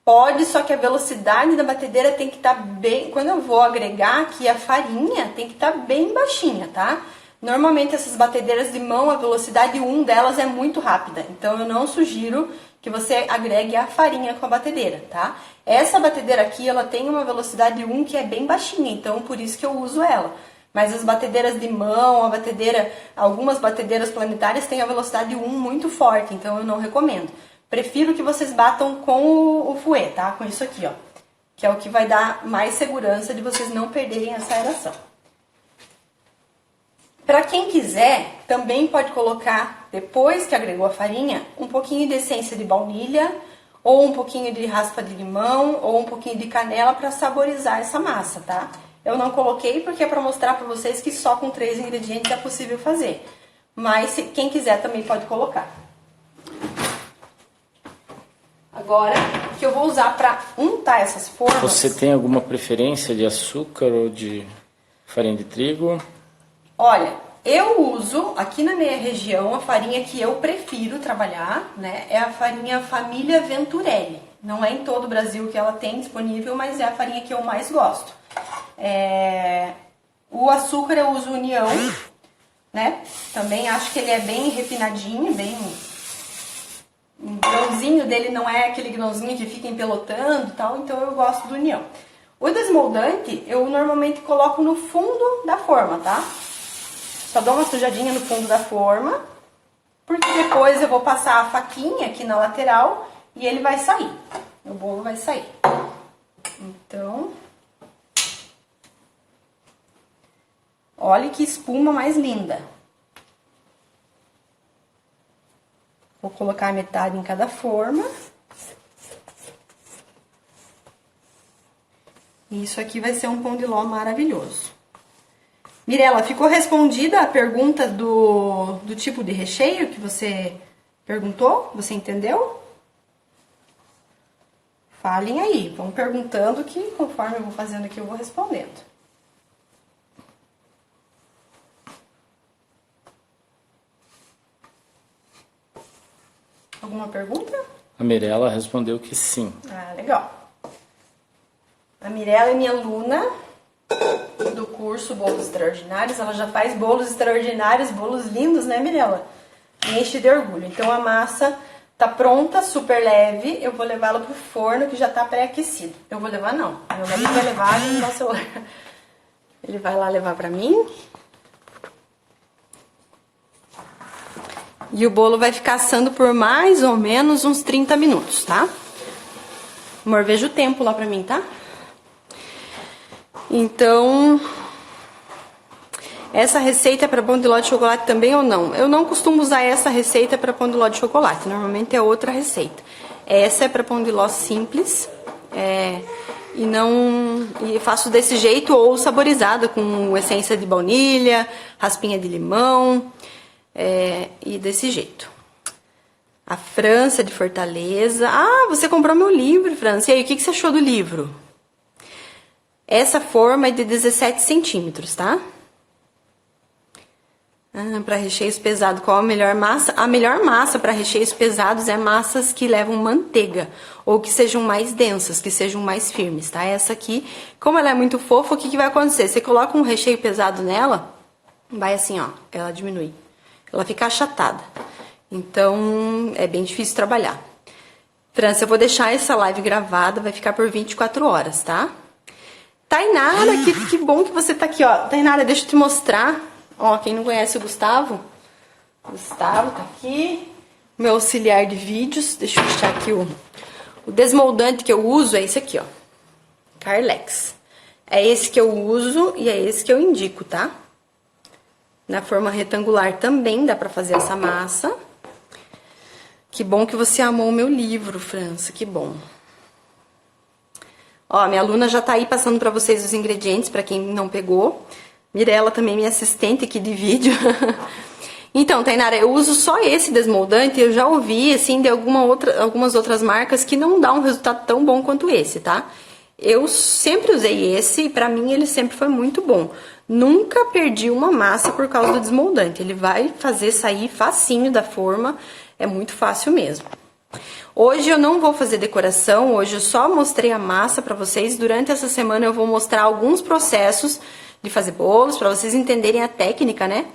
Pode, só que a velocidade da batedeira tem que estar bem... Quando eu vou agregar aqui a farinha, tem que estar bem baixinha, tá? Normalmente essas batedeiras de mão, a velocidade 1 delas é muito rápida. Então eu não sugiro que você agregue a farinha com a batedeira, tá? Essa batedeira aqui, ela tem uma velocidade 1 que é bem baixinha, então por isso que eu uso ela. Mas as batedeiras de mão, algumas batedeiras planetárias têm a velocidade 1 muito forte, então eu não recomendo. Prefiro que vocês batam com o fouet, tá? Com isso aqui, ó. Que é o que vai dar mais segurança de vocês não perderem essa aeração. Pra quem quiser, também pode colocar, depois que agregou a farinha, um pouquinho de essência de baunilha, ou um pouquinho de raspa de limão, ou um pouquinho de canela pra saborizar essa massa, tá? Eu não coloquei porque é pra mostrar pra vocês que só com 3 ingredientes é possível fazer. Mas quem quiser também pode colocar. Agora, que eu vou usar para untar essas formas... Você tem alguma preferência de açúcar ou de farinha de trigo? Olha, eu uso, aqui na minha região, a farinha que eu prefiro trabalhar, né? É a farinha Família Venturelli. Não é em todo o Brasil que ela tem disponível, mas é a farinha que eu mais gosto. O açúcar eu uso União, né? Também acho que ele é bem refinadinho, bem... O grãozinho dele não é aquele grãozinho que fica empelotando e tal, então eu gosto do União. O desmoldante eu normalmente coloco no fundo da forma, tá? Só dou uma sujadinha no fundo da forma, porque depois eu vou passar a faquinha aqui na lateral e ele vai sair. O bolo vai sair. Então, olha que espuma mais linda. Vou colocar metade em cada forma. E isso aqui vai ser um pão de ló maravilhoso. Mirela, ficou respondida a pergunta do tipo de recheio que você perguntou? Você entendeu? Falem aí, vão perguntando que conforme eu vou fazendo aqui eu vou respondendo. Alguma pergunta? A Mirella respondeu que sim. Ah, legal. A Mirella é minha aluna do curso Bolos Extraordinários. Ela já faz bolos extraordinários, bolos lindos, né, Mirella? Me enche de orgulho. Então a massa tá pronta, super leve. Eu vou levá-la pro forno que já tá pré-aquecido. Eu vou levar não. Meu marido vai levar e não celular. Ele vai lá levar pra mim. E o bolo vai ficar assando por mais ou menos uns 30 minutos, tá? Amor, veja o tempo lá pra mim, tá? Então, essa receita é para pão de ló de chocolate também ou não? Eu não costumo usar essa receita para pão de ló de chocolate, normalmente é outra receita. Essa é para pão de ló simples, e faço desse jeito ou saborizada com essência de baunilha, raspinha de limão, e desse jeito. A França de Fortaleza. Ah, você comprou meu livro, França. E aí, o que você achou do livro? Essa forma é de 17 centímetros, tá? Para recheios pesados, qual a melhor massa? A melhor massa para recheios pesados é massas que levam manteiga, ou que sejam mais densas, que sejam mais firmes, tá? Essa aqui, como ela é muito fofa, o que vai acontecer? Você coloca um recheio pesado nela, vai assim, ó, ela diminui. Ela fica achatada. Então, é bem difícil trabalhar. França, eu vou deixar essa live gravada, vai ficar por 24 horas, tá? Tainara, que bom que você tá aqui, ó. Tainara, deixa eu te mostrar. Ó, quem não conhece o Gustavo tá aqui, meu auxiliar de vídeos. Deixa eu deixar aqui o desmoldante que eu uso, é esse aqui, ó, Carlex. É esse que eu uso e é esse que eu indico, tá? Na forma retangular também dá pra fazer essa massa. Que bom que você amou o meu livro, França, que bom. Ó, minha aluna já tá aí passando pra vocês os ingredientes, pra quem não pegou. Mirella também, minha assistente aqui de vídeo. Então, Tainara, eu uso só esse desmoldante. Eu já ouvi, assim, de algumas outras marcas que não dá um resultado tão bom quanto esse, tá? Eu sempre usei esse e pra mim ele sempre foi muito bom. Nunca perdi uma massa por causa do desmoldante. Ele vai fazer sair facinho da forma, é muito fácil mesmo. Hoje eu não vou fazer decoração, hoje eu só mostrei a massa pra vocês. Durante essa semana eu vou mostrar alguns processos de fazer bolos, para vocês entenderem a técnica, né?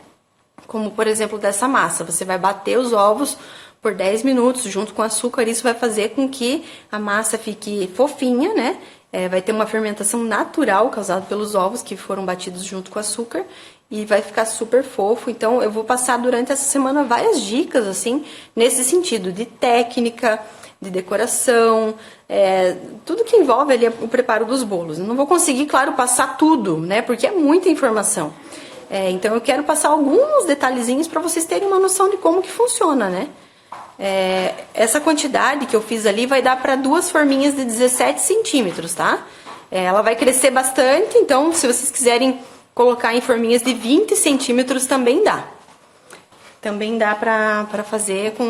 Como, por exemplo, dessa massa. Você vai bater os ovos por 10 minutos junto com açúcar. Isso vai fazer com que a massa fique fofinha, né? Vai ter uma fermentação natural causada pelos ovos que foram batidos junto com açúcar. E vai ficar super fofo. Então, eu vou passar durante essa semana várias dicas, assim, nesse sentido de técnica, de decoração, tudo que envolve ali o preparo dos bolos. Eu não vou conseguir, claro, passar tudo, né? Porque é muita informação. Então eu quero passar alguns detalhezinhos para vocês terem uma noção de como que funciona, né? Essa quantidade que eu fiz ali vai dar para 2 forminhas de 17 centímetros, tá? Ela vai crescer bastante, então se vocês quiserem colocar em forminhas de 20 centímetros também dá. Também dá pra fazer com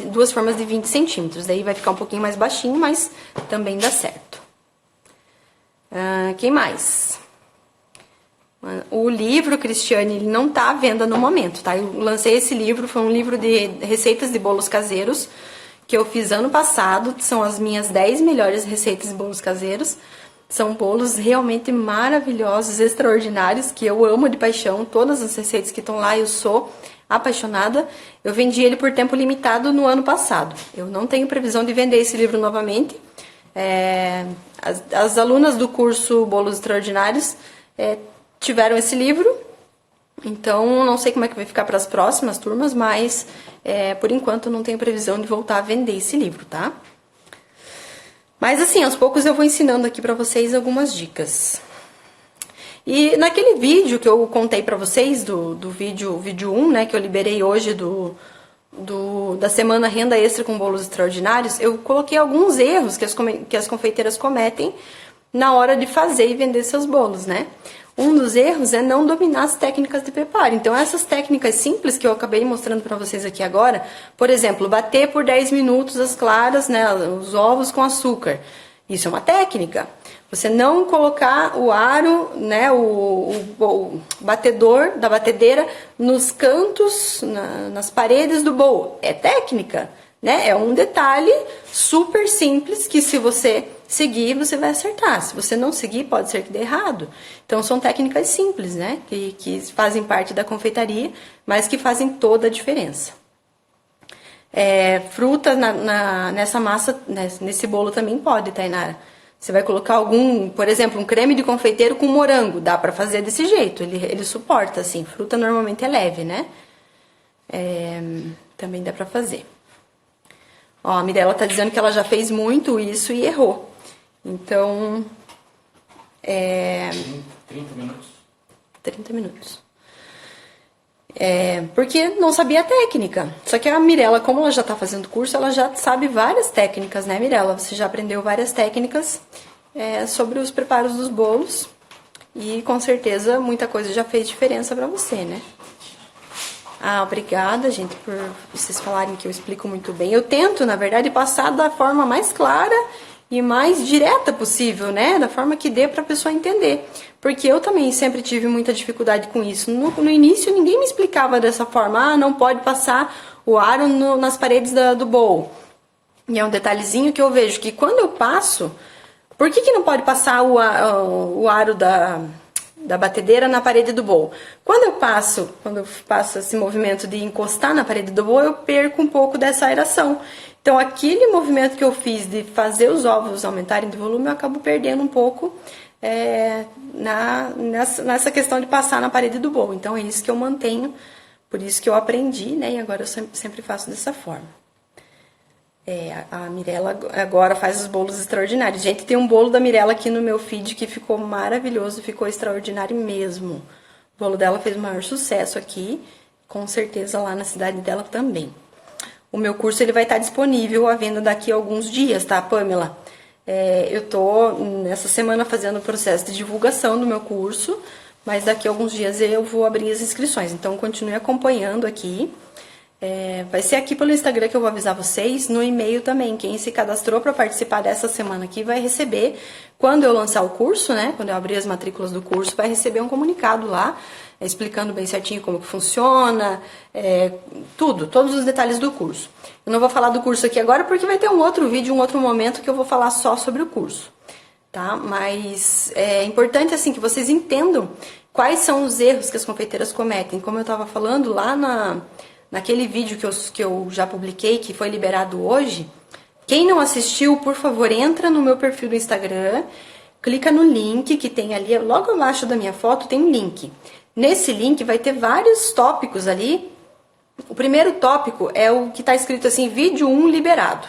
2 formas de 20 centímetros. Daí vai ficar um pouquinho mais baixinho, mas também dá certo. Quem mais? O livro, Cristiane, ele não tá à venda no momento, tá? Eu lancei esse livro, foi um livro de receitas de bolos caseiros que eu fiz ano passado. São as minhas 10 melhores receitas de bolos caseiros. São bolos realmente maravilhosos, extraordinários, que eu amo de paixão. Todas as receitas que estão lá eu sou apaixonada. Eu vendi ele por tempo limitado no ano passado. Eu não tenho previsão de vender esse livro novamente. As alunas do curso Bolos Extraordinários tiveram esse livro, então não sei como é que vai ficar para as próximas turmas, mas por enquanto não tenho previsão de voltar a vender esse livro, tá? Mas assim, aos poucos eu vou ensinando aqui para vocês algumas dicas. E naquele vídeo que eu contei pra vocês, do vídeo 1, né, que eu liberei hoje da semana Renda Extra com Bolos Extraordinários, eu coloquei alguns erros que as confeiteiras cometem na hora de fazer e vender seus bolos, né? Um dos erros é não dominar as técnicas de preparo. Então, essas técnicas simples que eu acabei mostrando pra vocês aqui agora, por exemplo, bater por 10 minutos as claras, né, os ovos com açúcar. Isso é uma técnica. Você não colocar o aro, né, o batedor da batedeira nos cantos, nas paredes do bowl. É técnica, né? É um detalhe super simples que se você seguir, você vai acertar. Se você não seguir, pode ser que dê errado. Então, são técnicas simples, né? Que fazem parte da confeitaria, mas que fazem toda a diferença. Fruta nessa massa, nesse bolo também pode, Tainara. Você vai colocar por exemplo, um creme de confeiteiro com morango. Dá pra fazer desse jeito, ele suporta, assim. Fruta normalmente é leve, né? Também dá pra fazer. Ó, a Mirella tá dizendo que ela já fez muito isso e errou. Então, 30 minutos. 30 minutos. Porque não sabia a técnica. Só que a Mirella, como ela já tá fazendo curso, ela já sabe várias técnicas, né, Mirella? Você já aprendeu várias técnicas sobre os preparos dos bolos. E com certeza muita coisa já fez diferença pra você, né? Obrigada, gente, por vocês falarem que eu explico muito bem. Eu tento, na verdade, passar da forma mais clara e mais direta possível, né? Da forma que dê para a pessoa entender. Porque eu também sempre tive muita dificuldade com isso. No início ninguém me explicava dessa forma. Ah, não pode passar o aro nas paredes do bowl. E é um detalhezinho que eu vejo que quando eu passo, por que não pode passar o aro da batedeira na parede do bowl? Quando eu passo esse movimento de encostar na parede do bowl, eu perco um pouco dessa aeração. Então aquele movimento que eu fiz de fazer os ovos aumentarem de volume, eu acabo perdendo um pouco nessa questão de passar na parede do bowl. Então é isso que eu mantenho, por isso que eu aprendi, né? E agora eu sempre faço dessa forma. A Mirella agora faz os bolos extraordinários. Gente, tem um bolo da Mirella aqui no meu feed que ficou maravilhoso, ficou extraordinário mesmo. O bolo dela fez o maior sucesso aqui, com certeza lá na cidade dela também. O meu curso ele vai estar disponível à venda daqui a alguns dias, tá, Pamela? Eu tô nessa semana fazendo o processo de divulgação do meu curso, mas daqui a alguns dias eu vou abrir as inscrições. Então continue acompanhando aqui. Vai ser aqui pelo Instagram que eu vou avisar vocês, no e-mail também. Quem se cadastrou para participar dessa semana aqui vai receber, quando eu lançar o curso, né? Quando eu abrir as matrículas do curso, vai receber um comunicado lá, explicando bem certinho como que funciona, todos os detalhes do curso. Eu não vou falar do curso aqui agora porque vai ter um outro vídeo, um outro momento que eu vou falar só sobre o curso, tá? Mas é importante assim que vocês entendam quais são os erros que as confeiteiras cometem. Como eu estava falando lá naquele vídeo que eu já publiquei, que foi liberado hoje, quem não assistiu, por favor, entra no meu perfil do Instagram, clica no link que tem ali, logo abaixo da minha foto tem um link. Nesse link vai ter vários tópicos ali. O primeiro tópico é o que está escrito assim, vídeo 1 liberado.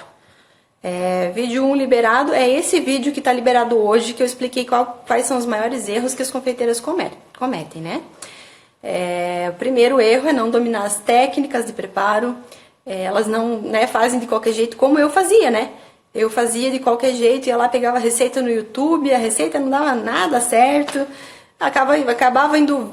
Vídeo 1 liberado é esse vídeo que está liberado hoje, que eu expliquei quais são os maiores erros que as confeiteiras cometem, né? O primeiro erro é não dominar as técnicas de preparo. Elas não fazem de qualquer jeito, como eu fazia, né? Eu fazia de qualquer jeito, ia lá, pegava a receita no YouTube, a receita não dava nada certo, acabava indo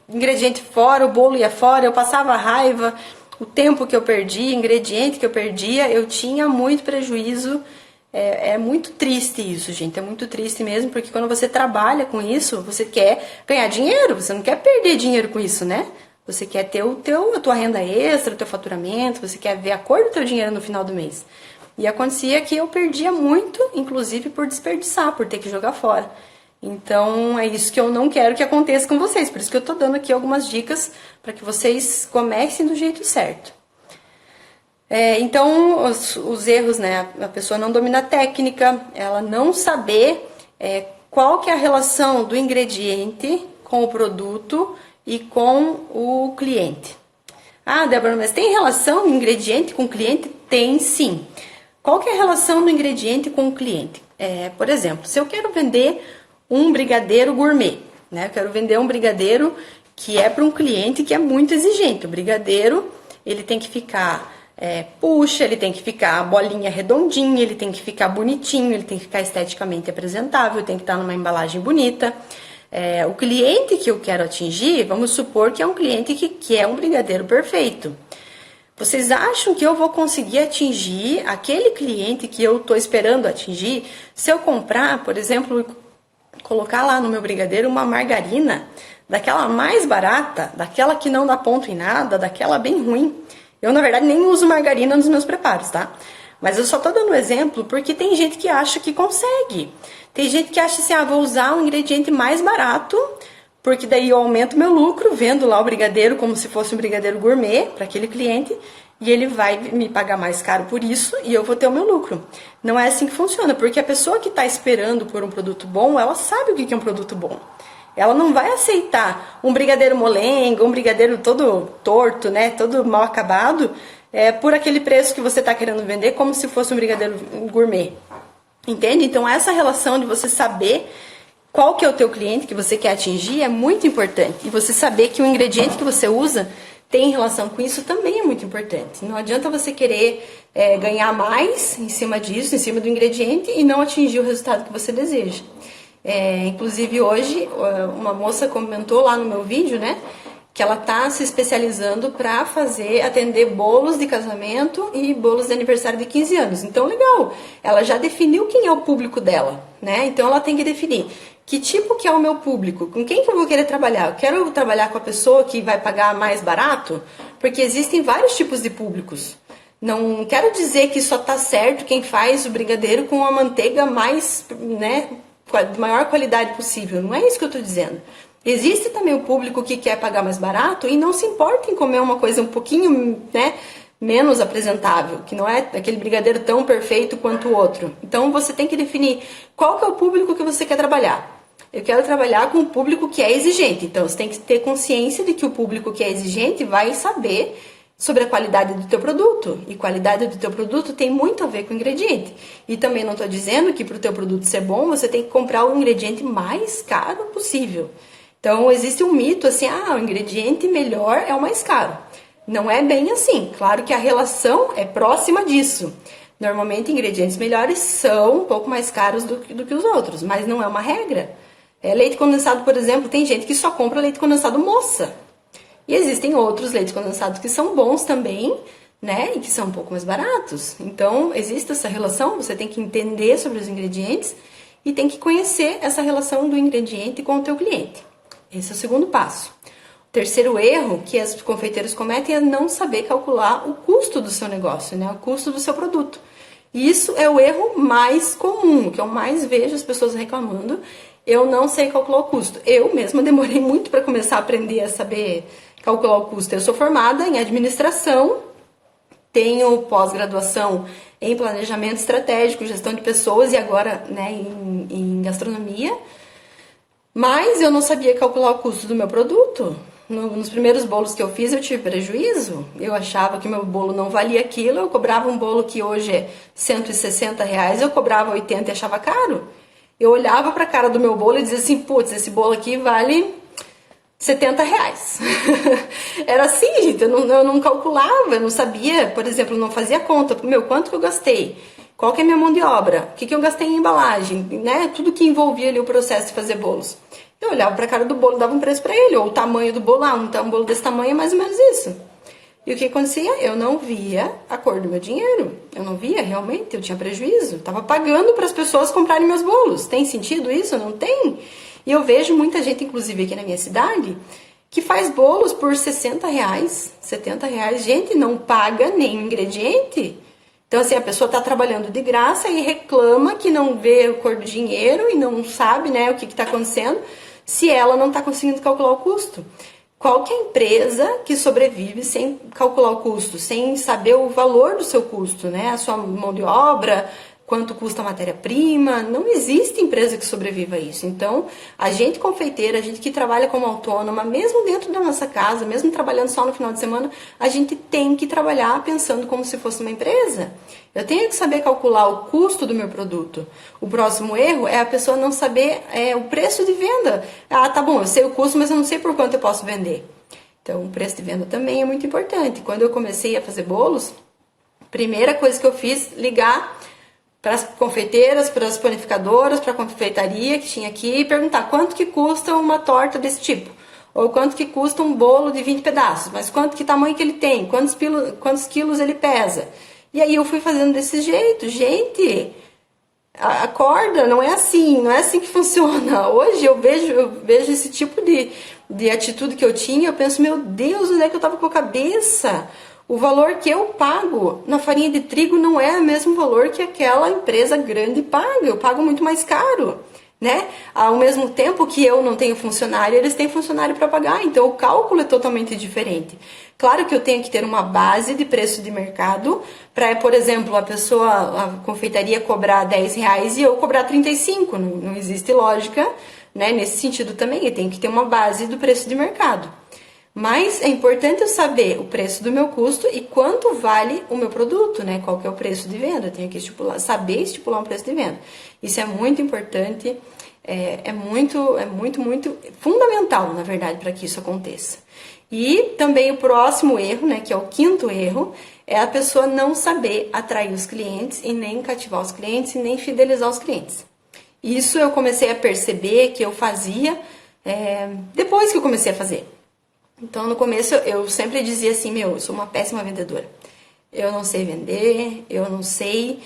ingrediente fora, o bolo ia fora, eu passava raiva, o tempo que eu perdia, ingrediente que eu perdia, eu tinha muito prejuízo. É muito triste isso, gente, é muito triste mesmo, porque quando você trabalha com isso, você quer ganhar dinheiro, você não quer perder dinheiro com isso, né? Você quer ter a tua renda extra, o teu faturamento, você quer ver a cor do teu dinheiro no final do mês. E acontecia que eu perdia muito, inclusive por desperdiçar, por ter que jogar fora. Então é isso que eu não quero que aconteça com vocês, por isso que eu tô dando aqui algumas dicas para que vocês comecem do jeito certo. Então, os erros, né? A pessoa não domina a técnica, ela não saber qual que é a relação do ingrediente com o produto e com o cliente. Ah, Débora, mas tem relação do ingrediente com o cliente? Tem sim. Qual que é a relação do ingrediente com o cliente? Por exemplo, se eu quero vender um brigadeiro gourmet, né? Eu quero vender um brigadeiro que é para um cliente que é muito exigente. O brigadeiro, ele tem que ficar... ele tem que ficar bolinha redondinha, ele tem que ficar bonitinho, ele tem que ficar esteticamente apresentável, tem que estar numa embalagem bonita. O cliente que eu quero atingir, vamos supor que é um cliente que é um brigadeiro perfeito. Vocês acham que eu vou conseguir atingir aquele cliente que eu estou esperando atingir se eu comprar, por exemplo, colocar lá no meu brigadeiro uma margarina daquela mais barata, daquela que não dá ponto em nada, daquela bem ruim? Eu, na verdade, nem uso margarina nos meus preparos, tá? Mas eu só tô dando exemplo porque tem gente que acha que consegue. Tem gente que acha assim, vou usar um ingrediente mais barato, porque daí eu aumento meu lucro, vendo lá o brigadeiro como se fosse um brigadeiro gourmet para aquele cliente, e ele vai me pagar mais caro por isso e eu vou ter o meu lucro. Não é assim que funciona, porque a pessoa que está esperando por um produto bom, ela sabe o que é um produto bom. Ela não vai aceitar um brigadeiro molenga, um brigadeiro todo torto, né, todo mal acabado, por aquele preço que você está querendo vender, como se fosse um brigadeiro gourmet. Entende? Então essa relação de você saber qual que é o teu cliente que você quer atingir é muito importante. E você saber que o ingrediente que você usa tem relação com isso também é muito importante. Não adianta você querer ganhar mais em cima disso, em cima do ingrediente, e não atingir o resultado que você deseja. Inclusive hoje, uma moça comentou lá no meu vídeo, né, que ela tá se especializando para atender bolos de casamento e bolos de aniversário de 15 anos. Então, legal, ela já definiu quem é o público dela, né? Então, ela tem que definir que tipo que é o meu público, com quem que eu vou querer trabalhar. Eu quero trabalhar com a pessoa que vai pagar mais barato, porque existem vários tipos de públicos. Não quero dizer que só tá certo quem faz o brigadeiro com a manteiga mais, né, de maior qualidade possível. Não é isso que eu tô dizendo. Existe também o público que quer pagar mais barato e não se importa em comer uma coisa um pouquinho, né, menos apresentável, que não é aquele brigadeiro tão perfeito quanto o outro. Então você tem que definir qual que é o público que você quer trabalhar. Eu quero trabalhar com o público que é exigente. Então você tem que ter consciência de que o público que é exigente vai saber sobre a qualidade do teu produto. E qualidade do teu produto tem muito a ver com o ingrediente. E também não estou dizendo que para o teu produto ser bom, você tem que comprar o ingrediente mais caro possível. Então, existe um mito assim, o ingrediente melhor é o mais caro. Não é bem assim. Claro que a relação é próxima disso. Normalmente, ingredientes melhores são um pouco mais caros do que os outros, mas não é uma regra. Leite condensado, por exemplo, tem gente que só compra leite condensado moça. E existem outros leites condensados que são bons também, né? E que são um pouco mais baratos. Então, existe essa relação, você tem que entender sobre os ingredientes e tem que conhecer essa relação do ingrediente com o teu cliente. Esse é o segundo passo. O terceiro erro que as confeiteiras cometem é não saber calcular o custo do seu negócio, né? O custo do seu produto. E isso é o erro mais comum, que eu mais vejo as pessoas reclamando. Eu não sei calcular o custo. Eu mesma demorei muito para começar a aprender a saber calcular o custo. Eu sou formada em administração, tenho pós-graduação em planejamento estratégico, gestão de pessoas e agora, né, em gastronomia. Mas eu não sabia calcular o custo do meu produto. Nos primeiros bolos que eu fiz, eu tive prejuízo. Eu achava que meu bolo não valia aquilo. Eu cobrava um bolo que hoje é R$160, eu cobrava 80 e achava caro. Eu olhava para a cara do meu bolo e dizia assim, putz, esse bolo aqui vale R$70. Era assim, gente, eu não calculava, eu não sabia, por exemplo, eu não fazia conta, quanto que eu gastei? Qual que é a minha mão de obra? O que eu gastei em embalagem? Né? Tudo que envolvia ali o processo de fazer bolos. Eu olhava para a cara do bolo, dava um preço para ele, ou o tamanho do bolo, um bolo desse tamanho é mais ou menos isso. E o que acontecia? Eu não via a cor do meu dinheiro. Eu não via realmente, eu tinha prejuízo. Estava pagando para as pessoas comprarem meus bolos. Tem sentido isso? Não tem? E eu vejo muita gente, inclusive aqui na minha cidade, que faz bolos por R$60, R$70. Gente, não paga nem o ingrediente. Então, assim, a pessoa está trabalhando de graça e reclama que não vê a cor do dinheiro e não sabe, né, o que está acontecendo, se ela não está conseguindo calcular o custo. Qual que é a empresa que sobrevive sem calcular o custo, sem saber o valor do seu custo, né? A sua mão de obra, quanto custa a matéria-prima, não existe empresa que sobreviva a isso. Então, a gente confeiteira, a gente que trabalha como autônoma, mesmo dentro da nossa casa, mesmo trabalhando só no final de semana, a gente tem que trabalhar pensando como se fosse uma empresa. Eu tenho que saber calcular o custo do meu produto. O próximo erro é a pessoa não saber o preço de venda. Tá bom, eu sei o custo, mas eu não sei por quanto eu posso vender. Então, o preço de venda também é muito importante. Quando eu comecei a fazer bolos, a primeira coisa que eu fiz, ligar para as confeiteiras, para as panificadoras, para a confeitaria que tinha aqui e perguntar quanto que custa uma torta desse tipo. Ou quanto que custa um bolo de 20 pedaços, mas que tamanho que ele tem, quantos quilos ele pesa. E aí eu fui fazendo desse jeito. Gente, acorda, não é assim que funciona. Hoje eu vejo esse tipo de atitude que eu tinha, eu penso, meu Deus, onde é que eu estava com a cabeça? O valor que eu pago na farinha de trigo não é o mesmo valor que aquela empresa grande paga. Eu pago muito mais caro, né? Ao mesmo tempo que eu não tenho funcionário, eles têm funcionário para pagar. Então, o cálculo é totalmente diferente. Claro que eu tenho que ter uma base de preço de mercado para, por exemplo, a confeitaria cobrar R$10 e eu cobrar 35. Não existe lógica, né? Nesse sentido também, eu tenho que ter uma base do preço de mercado. Mas é importante eu saber o preço do meu custo e quanto vale o meu produto, né? Qual que é o preço de venda? Eu tenho que saber estipular um preço de venda. Isso é muito importante, é muito fundamental, na verdade, para que isso aconteça. E também o próximo erro, né, que é o quinto erro, é a pessoa não saber atrair os clientes e nem cativar os clientes e nem fidelizar os clientes. Isso eu comecei a perceber que eu fazia depois que eu comecei a fazer. Então, no começo, eu sempre dizia assim, meu, eu sou uma péssima vendedora. Eu não sei vender, eu não sei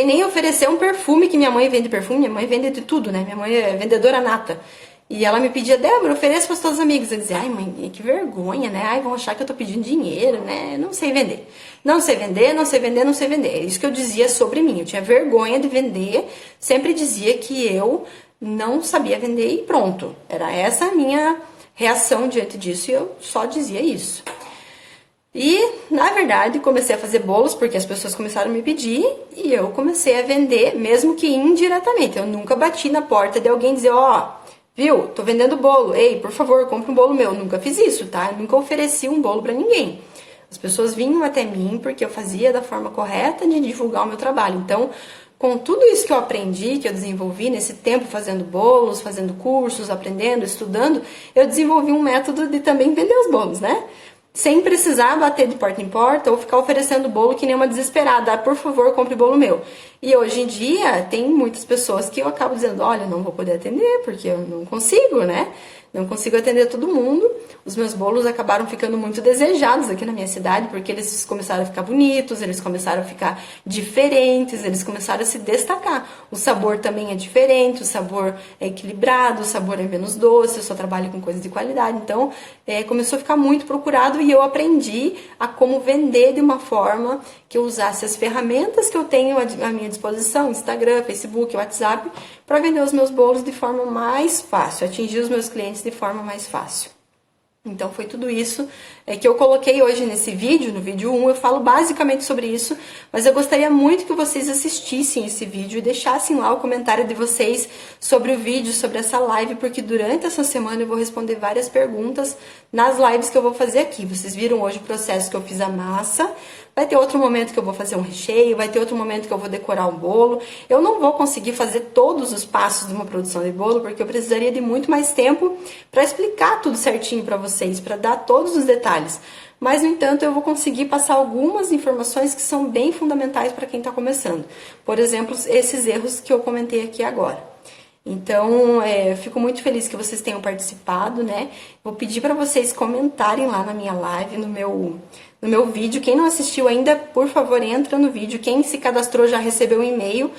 nem oferecer um perfume, que minha mãe vende perfume, minha mãe vende de tudo, né? Minha mãe é vendedora nata. E ela me pedia, Débora, ofereça para os teus amigos. Eu dizia, ai mãe, que vergonha, né? Ai, vão achar que eu tô pedindo dinheiro, né? Não sei vender. Não sei vender, não sei vender, não sei vender. É isso que eu dizia sobre mim. Eu tinha vergonha de vender, sempre dizia que eu não sabia vender e pronto. Era essa a minha reação diante disso e eu só dizia isso. E, na verdade, comecei a fazer bolos porque as pessoas começaram a me pedir e eu comecei a vender, mesmo que indiretamente. Eu nunca bati na porta de alguém dizer, ó, viu, tô vendendo bolo, ei, por favor, compre um bolo meu. Eu nunca fiz isso, tá? Eu nunca ofereci um bolo pra ninguém. As pessoas vinham até mim porque eu fazia da forma correta de divulgar o meu trabalho. Então, com tudo isso que eu aprendi, que eu desenvolvi nesse tempo fazendo bolos, fazendo cursos, aprendendo, estudando, eu desenvolvi um método de também vender os bolos, né? Sem precisar bater de porta em porta ou ficar oferecendo bolo que nem uma desesperada. Ah, por favor, compre bolo meu. E hoje em dia, tem muitas pessoas que eu acabo dizendo, olha, não vou poder atender, porque eu não consigo, né? Não consigo atender todo mundo. Os meus bolos acabaram ficando muito desejados aqui na minha cidade, porque eles começaram a ficar bonitos, eles começaram a ficar diferentes, eles começaram a se destacar. O sabor também é diferente, o sabor é equilibrado, o sabor é menos doce, eu só trabalho com coisas de qualidade. Então, começou a ficar muito procurado e eu aprendi a como vender de uma forma que eu usasse as ferramentas que eu tenho à minha disposição, Instagram, Facebook, WhatsApp, para vender os meus bolos de forma mais fácil, atingir os meus clientes de forma mais fácil. Então foi tudo isso que eu coloquei hoje nesse vídeo, no vídeo 1, eu falo basicamente sobre isso, mas eu gostaria muito que vocês assistissem esse vídeo e deixassem lá o comentário de vocês sobre o vídeo, sobre essa live, porque durante essa semana eu vou responder várias perguntas nas lives que eu vou fazer aqui. Vocês viram hoje o processo que eu fiz a massa, vai ter outro momento que eu vou fazer um recheio, vai ter outro momento que eu vou decorar um bolo. Eu não vou conseguir fazer todos os passos de uma produção de bolo, porque eu precisaria de muito mais tempo para explicar tudo certinho para vocês, para dar todos os detalhes. Mas, no entanto, eu vou conseguir passar algumas informações que são bem fundamentais para quem está começando. Por exemplo, esses erros que eu comentei aqui agora. Então, eu fico muito feliz que vocês tenham participado, né? Vou pedir para vocês comentarem lá na minha live, no meu vídeo. Quem não assistiu ainda, por favor, entra no vídeo. Quem se cadastrou já recebeu um e-mail.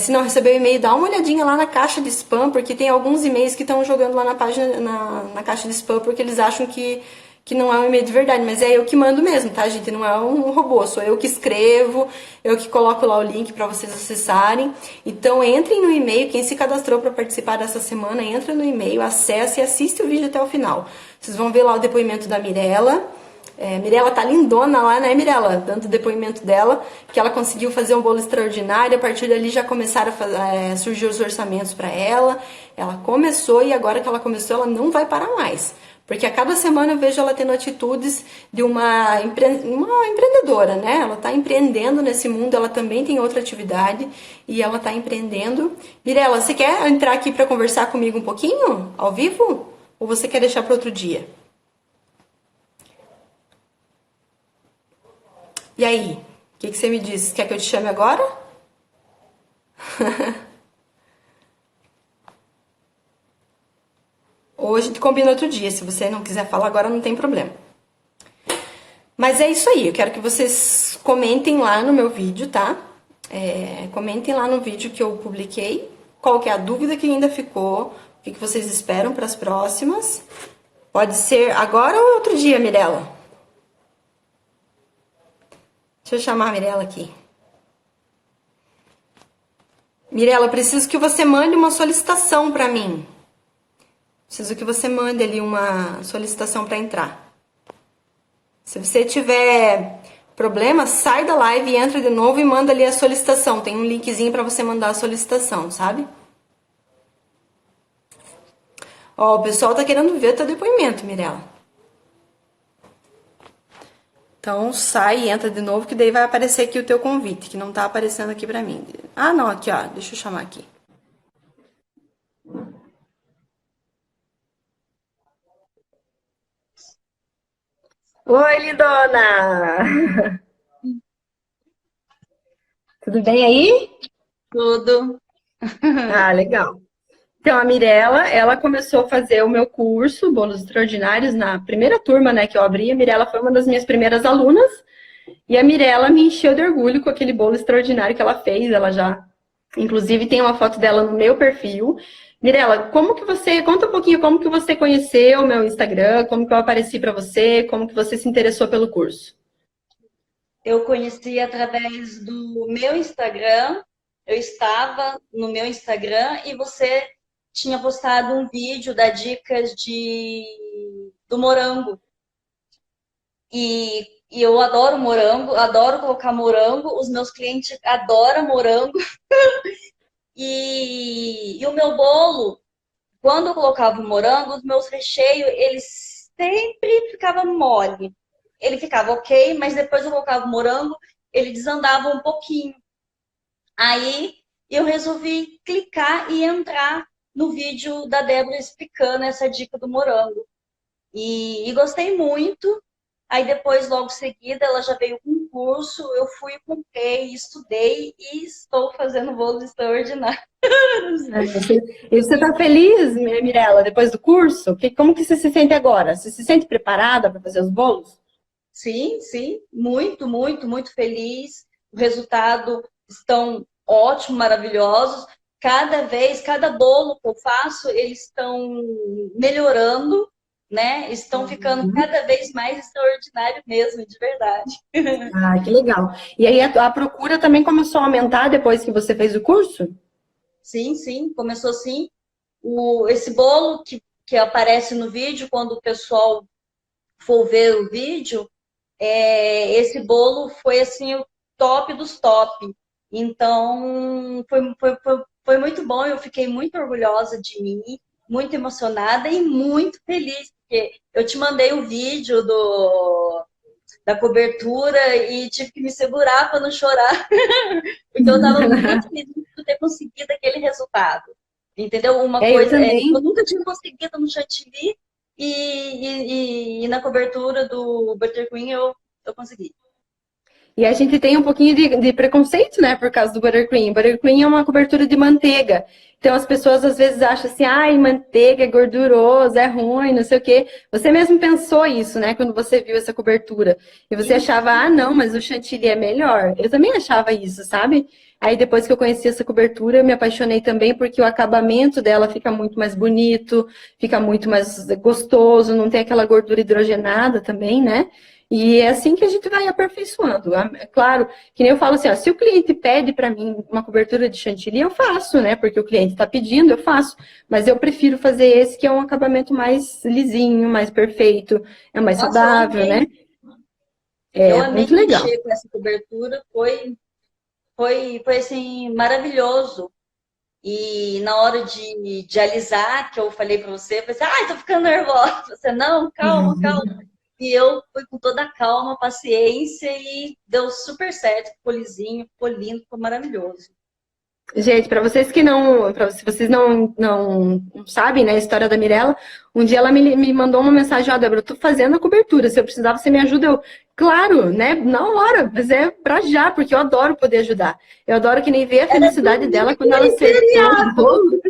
Se não recebeu o e-mail, dá uma olhadinha lá na caixa de spam, porque tem alguns e-mails que estão jogando lá na página, na caixa de spam, porque eles acham que não é um e-mail de verdade, mas é eu que mando mesmo, tá, gente? Não é um robô, sou eu que escrevo, eu que coloco lá o link para vocês acessarem. Então, entrem no e-mail, quem se cadastrou para participar dessa semana, entra no e-mail, acessa e assiste o vídeo até o final. Vocês vão ver lá o depoimento da Mirella. Mirella tá lindona lá, né, Mirella? Dando o depoimento dela, que ela conseguiu fazer um bolo extraordinário. A partir dali já começaram a surgir os orçamentos para ela. Ela começou e agora que ela começou, ela não vai parar mais. Porque a cada semana eu vejo ela tendo atitudes de uma empreendedora, né? Ela tá empreendendo nesse mundo, ela também tem outra atividade e ela tá empreendendo. Mirella, você quer entrar aqui para conversar comigo um pouquinho, ao vivo? Ou você quer deixar para outro dia? E aí, o que você me diz? Quer que eu te chame agora? Hoje te combina outro dia. Se você não quiser falar agora, não tem problema. Mas é isso aí. Eu quero que vocês comentem lá no meu vídeo, tá? Comentem lá no vídeo que eu publiquei. Qual que é a dúvida que ainda ficou? O que vocês esperam para as próximas? Pode ser agora ou outro dia, Mirella? Deixa eu chamar a Mirella aqui. Mirella, eu preciso que você mande uma solicitação para mim. Preciso que você mande ali uma solicitação para entrar. Se você tiver problema, sai da live e entra de novo e manda ali a solicitação. Tem um linkzinho para você mandar a solicitação, sabe? Ó, o pessoal tá querendo ver teu depoimento, Mirella. Então, sai e entra de novo, que daí vai aparecer aqui o teu convite, que não tá aparecendo aqui pra mim. Ah, não, aqui, ó. Deixa eu chamar aqui. Oi, lindona! Tudo bem aí? Tudo. Ah, legal. Então, a Mirella, ela começou a fazer o meu curso, Bolos Extraordinários, na primeira turma, né, que eu abri. A Mirella foi uma das minhas primeiras alunas. E a Mirella me encheu de orgulho com aquele bolo extraordinário que ela fez. Ela já, inclusive, tem uma foto dela no meu perfil. Mirella, conta um pouquinho como que você conheceu o meu Instagram, como que eu apareci para você, como que você se interessou pelo curso. Eu conheci através do meu Instagram. Eu estava no meu Instagram e você tinha postado um vídeo da dicas do morango. E eu adoro morango, adoro colocar morango, os meus clientes adoram morango. E o meu bolo, quando eu colocava o morango, os meus recheios, eles sempre ficavam mole. Ele ficava ok, mas depois eu colocava o morango, ele desandava um pouquinho. Aí eu resolvi clicar e entrar no vídeo da Débora explicando essa dica do morango. E gostei muito. Aí depois, logo em seguida, ela já veio com um curso, eu fui, comprei, estudei e estou fazendo bolos extraordinários. E você está feliz, Mirella, depois do curso? Como que você se sente agora? Você se sente preparada para fazer os bolos? Sim, sim, muito, muito, muito feliz. O resultado estão ótimos, maravilhosos. Cada vez, cada bolo que eu faço, eles estão melhorando, né? Estão ficando cada vez mais extraordinário mesmo, de verdade. Ah, que legal. E aí a procura também começou a aumentar depois que você fez o curso? Sim, sim, começou assim. Esse bolo que aparece no vídeo, quando o pessoal for ver o vídeo, esse bolo foi assim o top dos top. Então, foi muito bom, eu fiquei muito orgulhosa de mim, muito emocionada e muito feliz, porque eu te mandei o vídeo da cobertura e tive que me segurar para não chorar, porque eu estava muito feliz de ter conseguido aquele resultado. Entendeu? Uma Eu coisa, também. eu nunca tinha conseguido no chantilly e na cobertura do Buttercream eu consegui. E a gente tem um pouquinho de preconceito, né, por causa do buttercream. Buttercream é uma cobertura de manteiga. Então as pessoas às vezes acham assim, ai, manteiga é gorduroso, é ruim, não sei o quê. Você mesmo pensou isso, né, quando você viu essa cobertura. E você achava, ah, não, mas o chantilly é melhor. Eu também achava isso, sabe? Aí depois que eu conheci essa cobertura, eu me apaixonei também porque o acabamento dela fica muito mais bonito, fica muito mais gostoso, não tem aquela gordura hidrogenada também, né? E é assim que a gente vai aperfeiçoando. É claro, que nem eu falo assim, ó, se o cliente pede para mim uma cobertura de chantilly, eu faço, né? Porque o cliente está pedindo, eu faço. Mas eu prefiro fazer esse que é um acabamento mais lisinho, mais perfeito, é mais Nossa, eu saudável, né? amei. Eu É amei muito legal. mexer com essa cobertura, foi assim, maravilhoso. E na hora de alisar, que eu falei para você, eu falei assim, ai, tô ficando nervosa. Você, não, calma, calma. E eu fui com toda a calma, paciência e deu super certo. Ficou lisinho, ficou lindo, ficou maravilhoso. Gente, para vocês que não, se vocês não sabem, né, a história da Mirella, um dia ela me mandou uma mensagem, ó, Débora, eu tô fazendo a cobertura, se eu precisar você me ajuda, eu, claro, né, na hora, mas é pra já, porque eu adoro poder ajudar. Eu adoro que nem ver a Era felicidade dela quando domingo ela e acertou o feriado. bolo.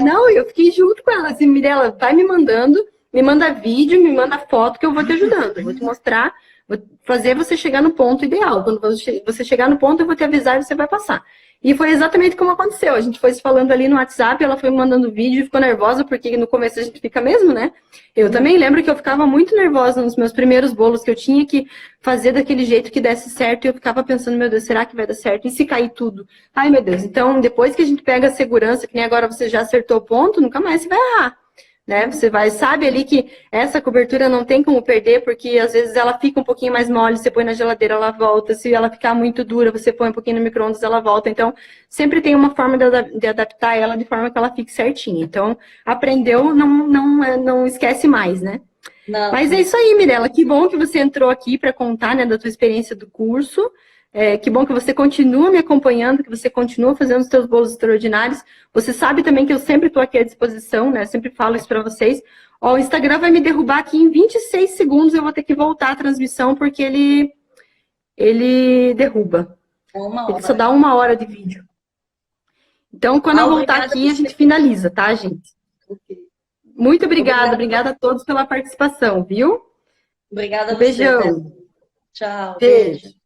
Não, eu fiquei junto com ela, assim, Mirella, vai me mandando, me manda vídeo, me manda foto que eu vou te ajudando, eu vou te mostrar, vou fazer você chegar no ponto ideal. Quando você chegar no ponto, eu vou te avisar e você vai passar. E foi exatamente como aconteceu. A gente foi se falando ali no WhatsApp, ela foi me mandando vídeo e ficou nervosa, porque no começo a gente fica mesmo, né? Eu também lembro que eu ficava muito nervosa nos meus primeiros bolos, que eu tinha que fazer daquele jeito que desse certo, e eu ficava pensando, meu Deus, será que vai dar certo? E se cair tudo? Ai, meu Deus. Então, depois que a gente pega a segurança, que nem agora você já acertou o ponto, nunca mais você vai errar. Né? Você vai, sabe ali que essa cobertura não tem como perder, porque às vezes ela fica um pouquinho mais mole, você põe na geladeira, ela volta. Se ela ficar muito dura, você põe um pouquinho no micro-ondas, ela volta. Então, sempre tem uma forma de adaptar ela de forma que ela fique certinha. Então, aprendeu, não esquece mais, né? Mas é Não, isso aí, Mirella. Que bom que você entrou aqui para contar, né, da tua experiência do curso. Que bom que você continua me acompanhando, que você continua fazendo os seus bolos extraordinários. Você sabe também que eu sempre estou aqui à disposição, né? Eu sempre falo isso para vocês. Ó, o Instagram vai me derrubar aqui em 26 segundos, eu vou ter que voltar a transmissão, porque ele derruba. é uma Ele só hora. dá 1 hora de vídeo. Então, quando eu voltar Obrigada aqui, a por gente você. finaliza, tá, gente? Muito obrigada, obrigada a todos pela participação, viu? Obrigada Um a você, Zé. beijão. Tchau, Beijo. beijo.